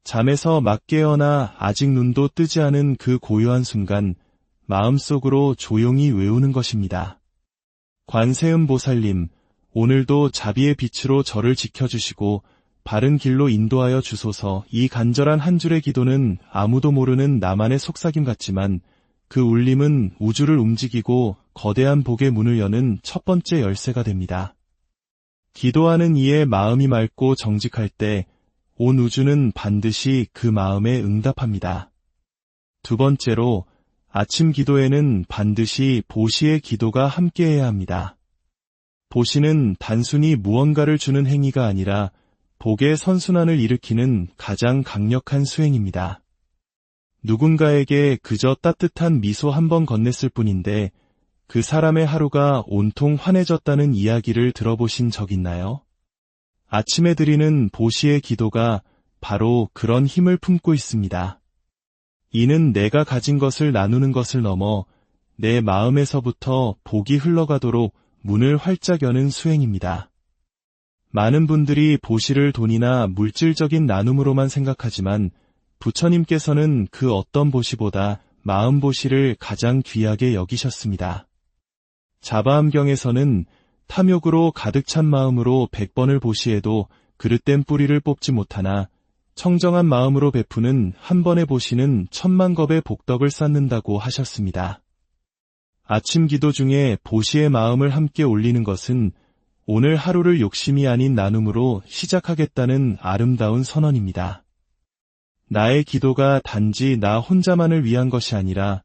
잠에서 막 깨어나 아직 눈도 뜨지 않은 그 고요한 순간 마음속으로 조용히 외우는 것입니다. 관세음보살님, 오늘도 자비의 빛으로 저를 지켜주시고 바른 길로 인도하여 주소서. 이 간절한 한 줄의 기도는 아무도 모르는 나만의 속삭임 같지만 그 울림은 우주를 움직이고 거대한 복의 문을 여는 첫 번째 열쇠가 됩니다. 기도하는 이의 마음이 맑고 정직할 때 온 우주는 반드시 그 마음에 응답합니다. 두 번째로, 아침 기도에는 반드시 보시의 기도가 함께해야 합니다. 보시는 단순히 무언가를 주는 행위가 아니라 복의 선순환을 일으키는 가장 강력한 수행입니다. 누군가에게 그저 따뜻한 미소 한 번 건넸을 뿐인데 그 사람의 하루가 온통 환해졌다는 이야기를 들어보신 적 있나요? 아침에 드리는 보시의 기도가 바로 그런 힘을 품고 있습니다. 이는 내가 가진 것을 나누는 것을 넘어 내 마음에서부터 복이 흘러가도록 문을 활짝 여는 수행입니다. 많은 분들이 보시를 돈이나 물질적인 나눔으로만 생각하지만 부처님께서는 그 어떤 보시보다 마음 보시를 가장 귀하게 여기셨습니다. 자바암경에서는 탐욕으로 가득 찬 마음으로 100번을 보시해도 그릇된 뿌리를 뽑지 못하나 청정한 마음으로 베푸는 한 번의 보시는 10,000,000겁의 복덕을 쌓는다고 하셨습니다. 아침 기도 중에 보시의 마음을 함께 올리는 것은 오늘 하루를 욕심이 아닌 나눔으로 시작하겠다는 아름다운 선언입니다. 나의 기도가 단지 나 혼자만을 위한 것이 아니라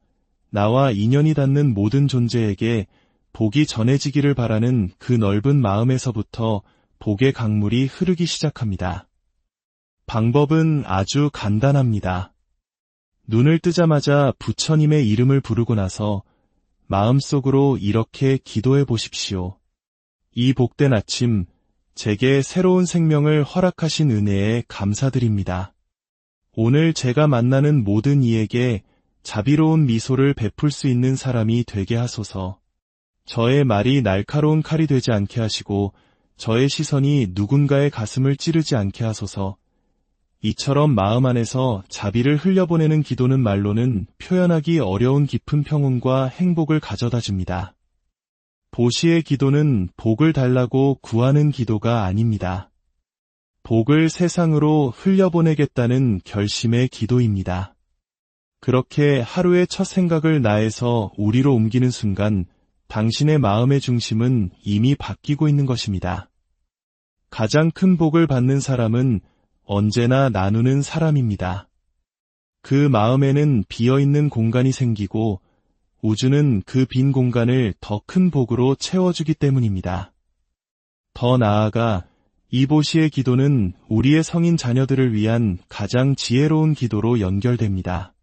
나와 인연이 닿는 모든 존재에게 복이 전해지기를 바라는 그 넓은 마음에서부터 복의 강물이 흐르기 시작합니다. 방법은 아주 간단합니다. 눈을 뜨자마자 부처님의 이름을 부르고 나서 마음속으로 이렇게 기도해 보십시오. 이 복된 아침, 제게 새로운 생명을 허락하신 은혜에 감사드립니다. 오늘 제가 만나는 모든 이에게 자비로운 미소를 베풀 수 있는 사람이 되게 하소서. 저의 말이 날카로운 칼이 되지 않게 하시고 저의 시선이 누군가의 가슴을 찌르지 않게 하소서. 이처럼 마음 안에서 자비를 흘려보내는 기도는 말로는 표현하기 어려운 깊은 평온과 행복을 가져다 줍니다. 보시의 기도는 복을 달라고 구하는 기도가 아닙니다. 복을 세상으로 흘려보내겠다는 결심의 기도입니다. 그렇게 하루의 첫 생각을 나에서 우리로 옮기는 순간 당신의 마음의 중심은 이미 바뀌고 있는 것입니다. 가장 큰 복을 받는 사람은 언제나 나누는 사람입니다. 그 마음에는 비어있는 공간이 생기고 우주는 그 빈 공간을 더 큰 복으로 채워주기 때문입니다. 더 나아가 이보시의 기도는 우리의 성인 자녀들을 위한 가장 지혜로운 기도로 연결됩니다.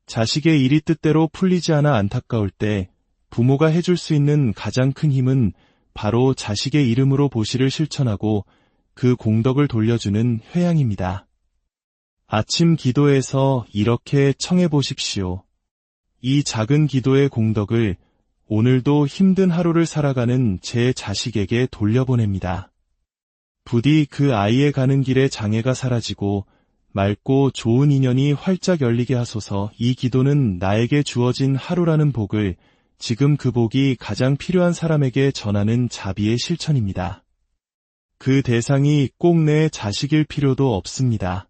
자식의 일이 뜻대로 풀리지 않아 안타까울 때 부모가 해줄 수 있는 가장 큰 힘은 바로 자식의 이름으로 보시를 실천하고 그 공덕을 돌려주는 회양입니다. 아침 기도에서 이렇게 청해 보십시오. 이 작은 기도의 공덕을 오늘도 힘든 하루를 살아가는 제 자식에게 돌려보냅니다. 부디 그 아이의 가는 길에 장애가 사라지고 맑고 좋은 인연이 활짝 열리게 하소서. 이 기도는 나에게 주어진 하루라는 복을 지금 그 복이 가장 필요한 사람에게 전하는 자비의 실천입니다. 그 대상이 꼭 내 자식일 필요도 없습니다.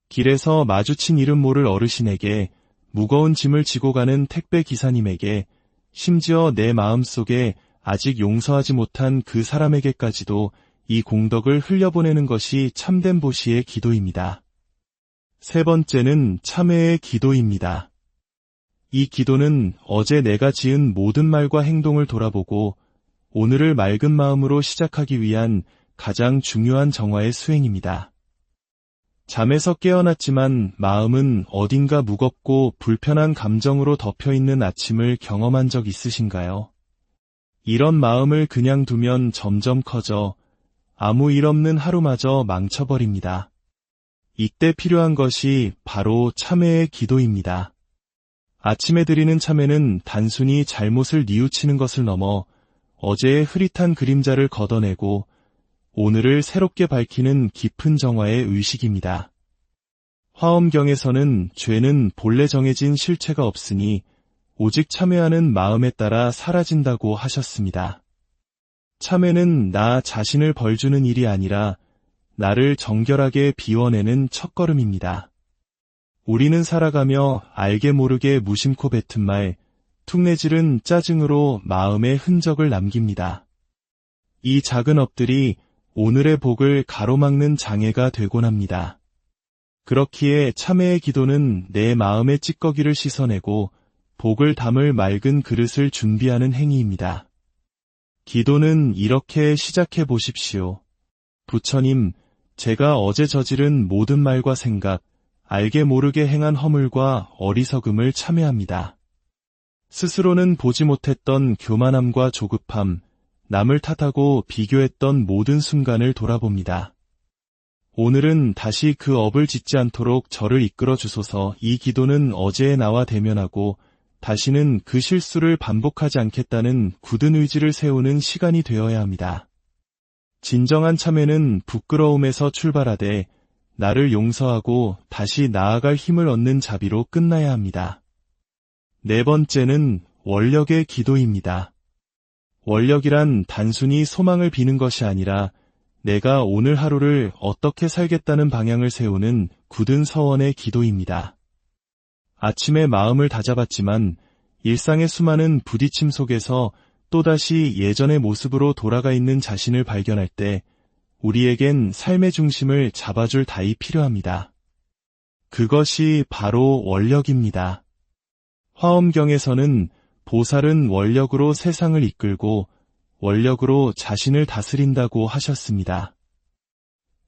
길에서 마주친 이름 모를 어르신에게, 무거운 짐을 지고 가는 택배 기사님에게, 심지어 내 마음속에 아직 용서하지 못한 그 사람에게까지도 이 공덕을 흘려보내는 것이 참된 보시의 기도입니다. 세 번째는 참회의 기도입니다. 이 기도는 어제 내가 지은 모든 말과 행동을 돌아보고 오늘을 맑은 마음으로 시작하기 위한 가장 중요한 정화의 수행입니다. 잠에서 깨어났지만 마음은 어딘가 무겁고 불편한 감정으로 덮여있는 아침을 경험한 적 있으신가요? 이런 마음을 그냥 두면 점점 커져 아무 일 없는 하루마저 망쳐버립니다. 이때 필요한 것이 바로 참회의 기도입니다. 아침에 드리는 참회는 단순히 잘못을 뉘우치는 것을 넘어 어제의 흐릿한 그림자를 걷어내고 오늘을 새롭게 밝히는 깊은 정화의 의식입니다. 화엄경에서는 죄는 본래 정해진 실체가 없으니 오직 참회하는 마음에 따라 사라진다고 하셨습니다. 참회는 나 자신을 벌주는 일이 아니라 나를 정결하게 비워내는 첫걸음입니다. 우리는 살아가며 알게 모르게 무심코 뱉은 말, 툭내질은 짜증으로 마음의 흔적을 남깁니다. 이 작은 업들이 오늘의 복을 가로막는 장애가 되곤 합니다. 그렇기에 참회의 기도는 내 마음의 찌꺼기를 씻어내고 복을 담을 맑은 그릇을 준비하는 행위입니다. 기도는 이렇게 시작해 보십시오. 부처님, 제가 어제 저지른 모든 말과 생각, 알게 모르게 행한 허물과 어리석음을 참회합니다. 스스로는 보지 못했던 교만함과 조급함, 남을 탓하고 비교했던 모든 순간을 돌아봅니다. 오늘은 다시 그 업을 짓지 않도록 저를 이끌어 주소서. 이 기도는 어제의 나와 대면하고 다시는 그 실수를 반복하지 않겠다는 굳은 의지를 세우는 시간이 되어야 합니다. 진정한 참회는 부끄러움에서 출발하되 나를 용서하고 다시 나아갈 힘을 얻는 자비로 끝나야 합니다. 네 번째는 원력의 기도입니다. 원력이란 단순히 소망을 비는 것이 아니라 내가 오늘 하루를 어떻게 살겠다는 방향을 세우는 굳은 서원의 기도입니다. 아침에 마음을 다잡았지만 일상의 수많은 부딪힘 속에서 또다시 예전의 모습으로 돌아가 있는 자신을 발견할 때 우리에겐 삶의 중심을 잡아줄 답이 필요합니다. 그것이 바로 원력입니다. 화엄경에서는 보살은 원력으로 세상을 이끌고 원력으로 자신을 다스린다고 하셨습니다.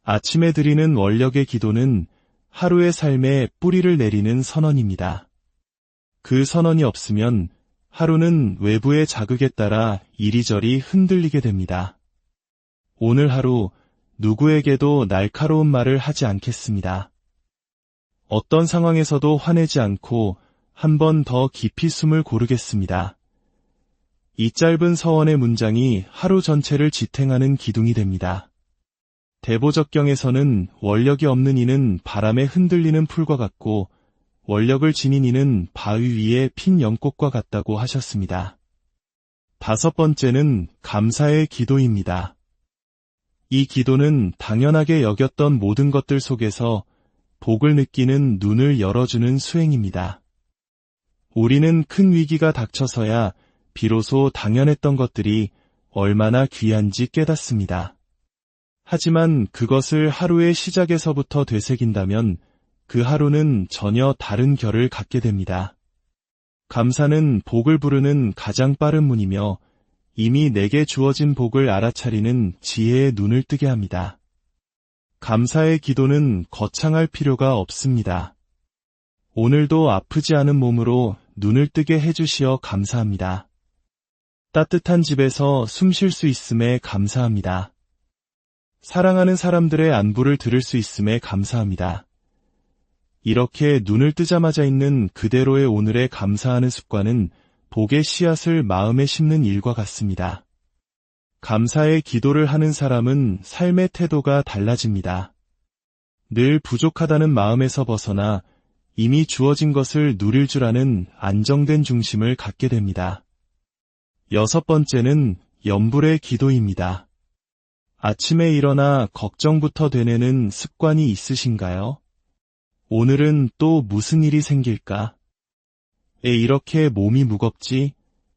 아침에 드리는 원력의 기도는 하루의 삶에 뿌리를 내리는 선언입니다. 그 선언이 없으면 하루는 외부의 자극에 따라 이리저리 흔들리게 됩니다. 오늘 하루 누구에게도 날카로운 말을 하지 않겠습니다. 어떤 상황에서도 화내지 않고 한 번 더 깊이 숨을 고르겠습니다. 이 짧은 서원의 문장이 하루 전체를 지탱하는 기둥이 됩니다. 대보적경에서는 원력이 없는 이는 바람에 흔들리는 풀과 같고 원력을 지닌 이는 바위 위에 핀 연꽃과 같다고 하셨습니다. 다섯 번째는 감사의 기도입니다. 이 기도는 당연하게 여겼던 모든 것들 속에서 복을 느끼는 눈을 열어주는 수행입니다. 우리는 큰 위기가 닥쳐서야 비로소 당연했던 것들이 얼마나 귀한지 깨닫습니다. 하지만 그것을 하루의 시작에서부터 되새긴다면 그 하루는 전혀 다른 결을 갖게 됩니다. 감사는 복을 부르는 가장 빠른 문이며 이미 내게 주어진 복을 알아차리는 지혜의 눈을 뜨게 합니다. 감사의 기도는 거창할 필요가 없습니다. 오늘도 아프지 않은 몸으로 눈을 뜨게 해주시어 감사합니다. 따뜻한 집에서 숨 쉴 수 있음에 감사합니다. 사랑하는 사람들의 안부를 들을 수 있음에 감사합니다. 이렇게 눈을 뜨자마자 있는 그대로의 오늘에 감사하는 습관은 복의 씨앗을 마음에 심는 일과 같습니다. 감사의 기도를 하는 사람은 삶의 태도가 달라집니다. 늘 부족하다는 마음에서 벗어나 이미 주어진 것을 누릴 줄 아는 안정된 중심을 갖게 됩니다. 6번째는 염불의 기도입니다. 아침에 일어나 걱정부터 되뇌는 습관이 있으신가요? 오늘은 또 무슨 일이 생길까? 이렇게 몸이 무겁지?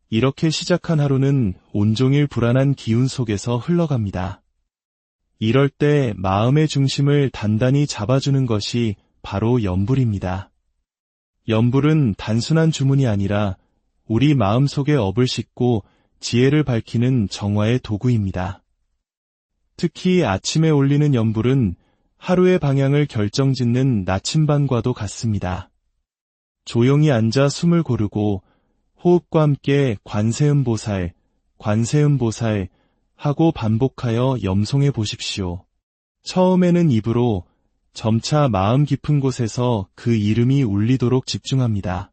이렇게 시작한 하루는 온종일 불안한 기운 속에서 흘러갑니다. 이럴 때 마음의 중심을 단단히 잡아주는 것이 바로 염불입니다. 염불은 단순한 주문이 아니라 우리 마음속에 업을 싣고 지혜를 밝히는 정화의 도구입니다. 특히 아침에 올리는 염불은 하루의 방향을 결정짓는 나침반과도 같습니다. 조용히 앉아 숨을 고르고 호흡과 함께 관세음보살, 관세음보살 하고 반복하여 염송해 보십시오. 처음에는 입으로, 점차 마음 깊은 곳에서 그 이름이 울리도록 집중합니다.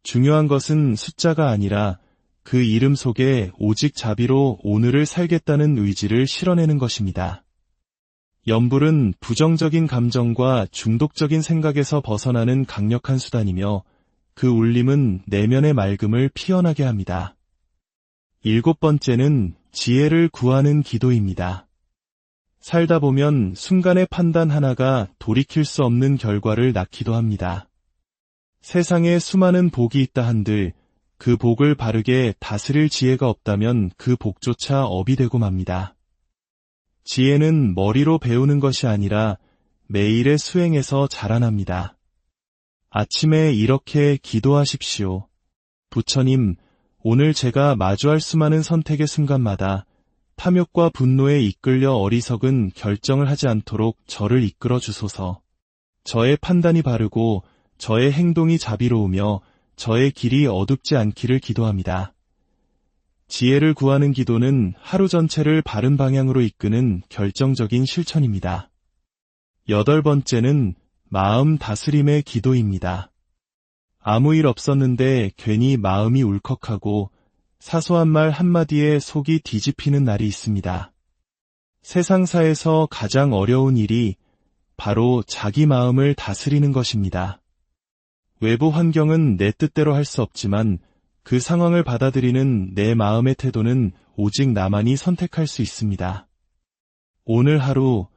중요한 것은 숫자가 아니라 그 이름 속에 오직 자비로 오늘을 살겠다는 의지를 실어내는 것입니다. 염불은 부정적인 감정과 중독적인 생각에서 벗어나는 강력한 수단이며 그 울림은 내면의 맑음을 피어나게 합니다. 7번째는 지혜를 구하는 기도입니다. 살다 보면 순간의 판단 하나가 돌이킬 수 없는 결과를 낳기도 합니다. 세상에 수많은 복이 있다 한들 그 복을 바르게 다스릴 지혜가 없다면 그 복조차 업이 되고 맙니다. 지혜는 머리로 배우는 것이 아니라 매일의 수행에서 자라납니다. 아침에 이렇게 기도하십시오. 부처님, 오늘 제가 마주할 수많은 선택의 순간마다 탐욕과 분노에 이끌려 어리석은 결정을 하지 않도록 저를 이끌어 주소서. 저의 판단이 바르고 저의 행동이 자비로우며 저의 길이 어둡지 않기를 기도합니다. 지혜를 구하는 기도는 하루 전체를 바른 방향으로 이끄는 결정적인 실천입니다. 8번째는 마음 다스림의 기도입니다. 아무 일 없었는데 괜히 마음이 울컥하고 사소한 말 한마디에 속이 뒤집히는 날이 있습니다. 세상사에서 가장 어려운 일이 바로 자기 마음을 다스리는 것입니다. 외부 환경은 내 뜻대로 할 수 없지만 그 상황을 받아들이는 내 마음의 태도는 오직 나만이 선택할 수 있습니다. 오늘 하루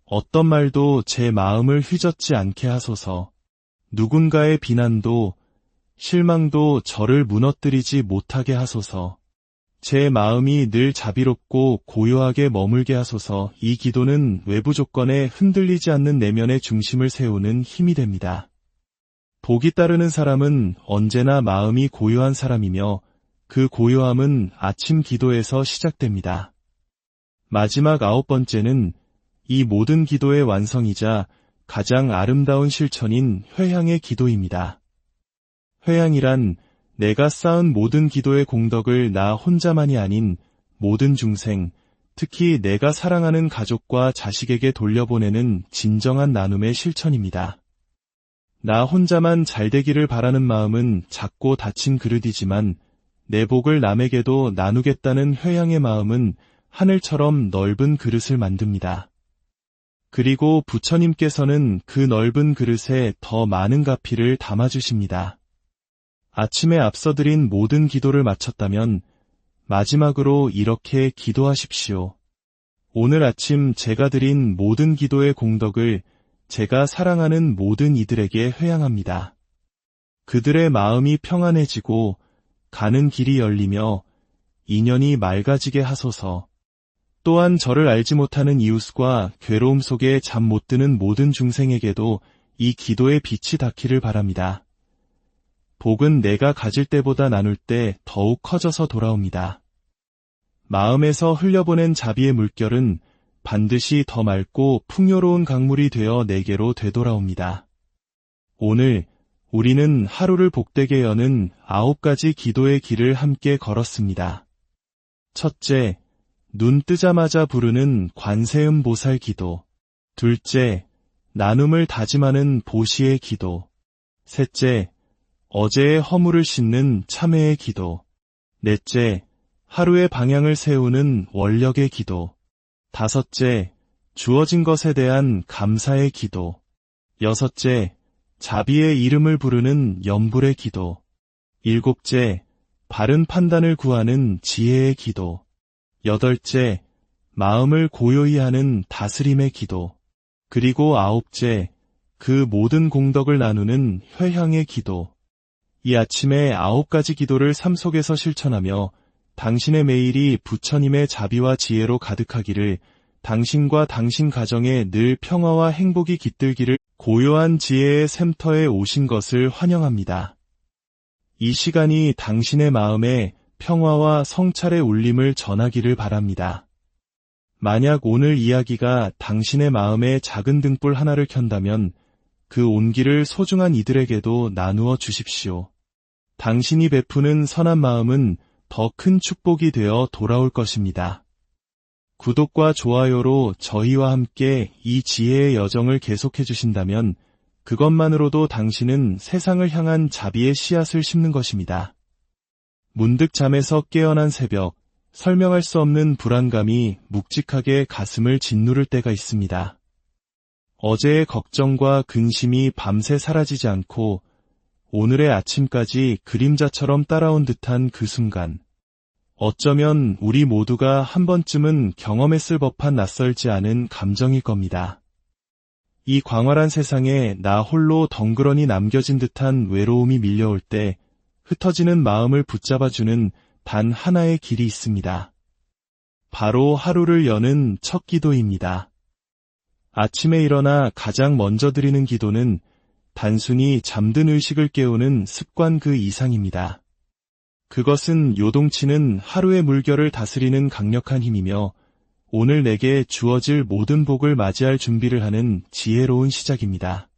어떤 말도 제 마음을 휘젓지 않게 하소서. 누군가의 비난도 실망도 저를 무너뜨리지 못하게 하소서. 제 마음이 늘 자비롭고 고요하게 머물게 하소서. 이 기도는 외부 조건에 흔들리지 않는 내면의 중심을 세우는 힘이 됩니다. 복이 따르는 사람은 언제나 마음이 고요한 사람이며 그 고요함은 아침 기도에서 시작됩니다. 마지막 9번째는 이 모든 기도의 완성이자 가장 아름다운 실천인 회향의 기도입니다. 회향이란 내가 쌓은 모든 기도의 공덕을 나 혼자만이 아닌 모든 중생, 특히 내가 사랑하는 가족과 자식에게 돌려보내는 진정한 나눔의 실천입니다. 나 혼자만 잘되기를 바라는 마음은 작고 닫힌 그릇이지만 내 복을 남에게도 나누겠다는 회향의 마음은 하늘처럼 넓은 그릇을 만듭니다. 그리고 부처님께서는 그 넓은 그릇에 더 많은 가피를 담아주십니다. 아침에 앞서 드린 모든 기도를 마쳤다면 마지막으로 이렇게 기도하십시오. 오늘 아침 제가 드린 모든 기도의 공덕을 제가 사랑하는 모든 이들에게 회향합니다. 그들의 마음이 평안해지고 가는 길이 열리며 인연이 맑아지게 하소서. 또한 저를 알지 못하는 이웃과 괴로움 속에 잠 못 드는 모든 중생에게도 이 기도의 빛이 닿기를 바랍니다. 복은 내가 가질 때보다 나눌 때 더욱 커져서 돌아옵니다. 마음에서 흘려보낸 자비의 물결은 반드시 더 맑고 풍요로운 강물이 되어 내게로 되돌아옵니다. 오늘 우리는 하루를 복되게 여는 9가지 기도의 길을 함께 걸었습니다. 첫째, 눈 뜨자마자 부르는 관세음 보살 기도. 둘째, 나눔을 다짐하는 보시의 기도. 셋째, 어제의 허물을 씻는 참회의 기도. 넷째, 하루의 방향을 세우는 원력의 기도. 다섯째, 주어진 것에 대한 감사의 기도. 여섯째, 자비의 이름을 부르는 염불의 기도. 일곱째, 바른 판단을 구하는 지혜의 기도. 여덟째, 마음을 고요히 하는 다스림의 기도. 그리고 아홉째, 그 모든 공덕을 나누는 회향의 기도. 이 아침에 9가지 기도를 삶 속에서 실천하며 당신의 매일이 부처님의 자비와 지혜로 가득하기를, 당신과 당신 가정에 늘 평화와 행복이 깃들기를. 고요한 지혜의 샘터에 오신 것을 환영합니다. 이 시간이 당신의 마음에 평화와 성찰의 울림을 전하기를 바랍니다. 만약 오늘 이야기가 당신의 마음에 작은 등불 하나를 켠다면 그 온기를 소중한 이들에게도 나누어 주십시오. 당신이 베푸는 선한 마음은 더 큰 축복이 되어 돌아올 것입니다. 구독과 좋아요로 저희와 함께 이 지혜의 여정을 계속해 주신다면 그것만으로도 당신은 세상을 향한 자비의 씨앗을 심는 것입니다. 문득 잠에서 깨어난 새벽, 설명할 수 없는 불안감이 묵직하게 가슴을 짓누를 때가 있습니다. 어제의 걱정과 근심이 밤새 사라지지 않고 오늘의 아침까지 그림자처럼 따라온 듯한 그 순간, 어쩌면 우리 모두가 한 번쯤은 경험했을 법한 낯설지 않은 감정일 겁니다. 이 광활한 세상에 나 홀로 덩그러니 남겨진 듯한 외로움이 밀려올 때 흩어지는 마음을 붙잡아주는 단 하나의 길이 있습니다. 바로 하루를 여는 첫 기도입니다. 아침에 일어나 가장 먼저 드리는 기도는 단순히 잠든 의식을 깨우는 습관 그 이상입니다. 그것은 요동치는 하루의 물결을 다스리는 강력한 힘이며 오늘 내게 주어질 모든 복을 맞이할 준비를 하는 지혜로운 시작입니다.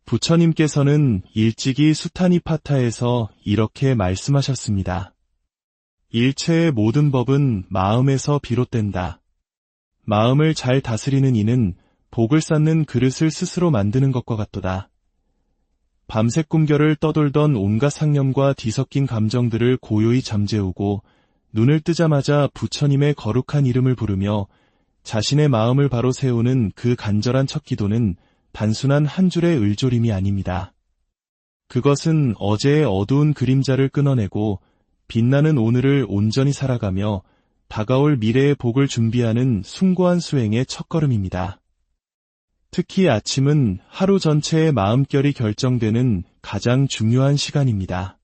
부처님께서는 일찍이 수타니파타에서 이렇게 말씀하셨습니다. 일체의 모든 법은 마음에서 비롯된다. 마음을 잘 다스리는 이는 복을 쌓는 그릇을 스스로 만드는 것과 같도다. 밤새 꿈결을 떠돌던 온갖 상념과 뒤섞인 감정들을 고요히 잠재우고 눈을 뜨자마자 부처님의 거룩한 이름을 부르며 자신의 마음을 바로 세우는 그 간절한 첫 기도는 단순한 한 줄의 을조림이 아닙니다. 그것은 어제의 어두운 그림자를 끊어내고 빛나는 오늘을 온전히 살아가며 다가올 미래의 복을 준비하는 숭고한 수행의 첫걸음입니다. 특히 아침은 하루 전체의 마음결이 결정되는 가장 중요한 시간입니다.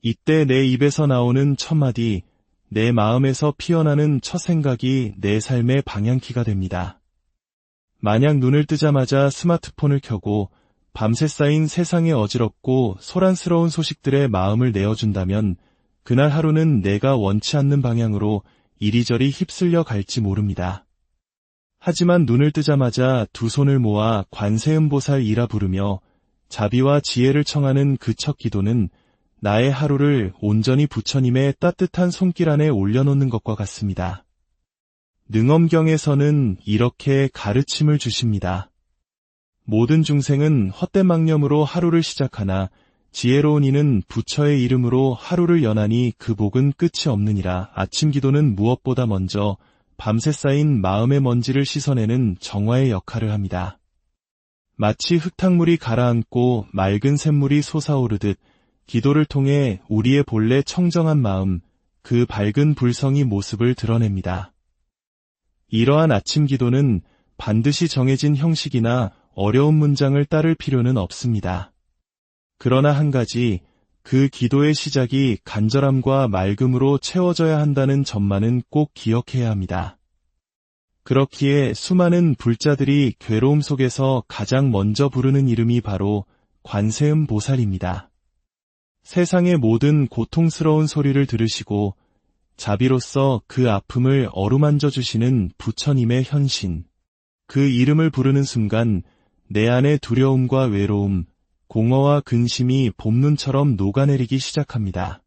이때 내 입에서 나오는 첫마디, 내 마음에서 피어나는 첫 생각이 내 삶의 방향키가 됩니다. 만약 눈을 뜨자마자 스마트폰을 켜고 밤새 쌓인 세상의 어지럽고 소란스러운 소식들의 마음을 내어준다면 그날 하루는 내가 원치 않는 방향으로 이리저리 휩쓸려 갈지 모릅니다. 하지만 눈을 뜨자마자 두 손을 모아 관세음보살 이라 부르며 자비와 지혜를 청하는 그 첫 기도는 나의 하루를 온전히 부처님의 따뜻한 손길 안에 올려놓는 것과 같습니다. 능엄경에서는 이렇게 가르침을 주십니다. 모든 중생은 헛된 망념으로 하루를 시작하나 지혜로운 이는 부처의 이름으로 하루를 여나니 그 복은 끝이 없느니라. 아침 기도는 무엇보다 먼저 밤새 쌓인 마음의 먼지를 씻어내는 정화의 역할을 합니다. 마치 흙탕물이 가라앉고 맑은 샘물이 솟아오르듯 기도를 통해 우리의 본래 청정한 마음, 그 밝은 불성이 모습을 드러냅니다. 이러한 아침 기도는 반드시 정해진 형식이나 어려운 문장을 따를 필요는 없습니다. 그러나 한 가지, 그 기도의 시작이 간절함과 맑음으로 채워져야 한다는 점만은 꼭 기억해야 합니다. 그렇기에 수많은 불자들이 괴로움 속에서 가장 먼저 부르는 이름이 바로 관세음 보살입니다. 세상의 모든 고통스러운 소리를 들으시고 자비로서 그 아픔을 어루만져 주시는 부처님의 현신. 그 이름을 부르는 순간 내 안의 두려움과 외로움, 공허와 근심이 봄눈처럼 녹아내리기 시작합니다.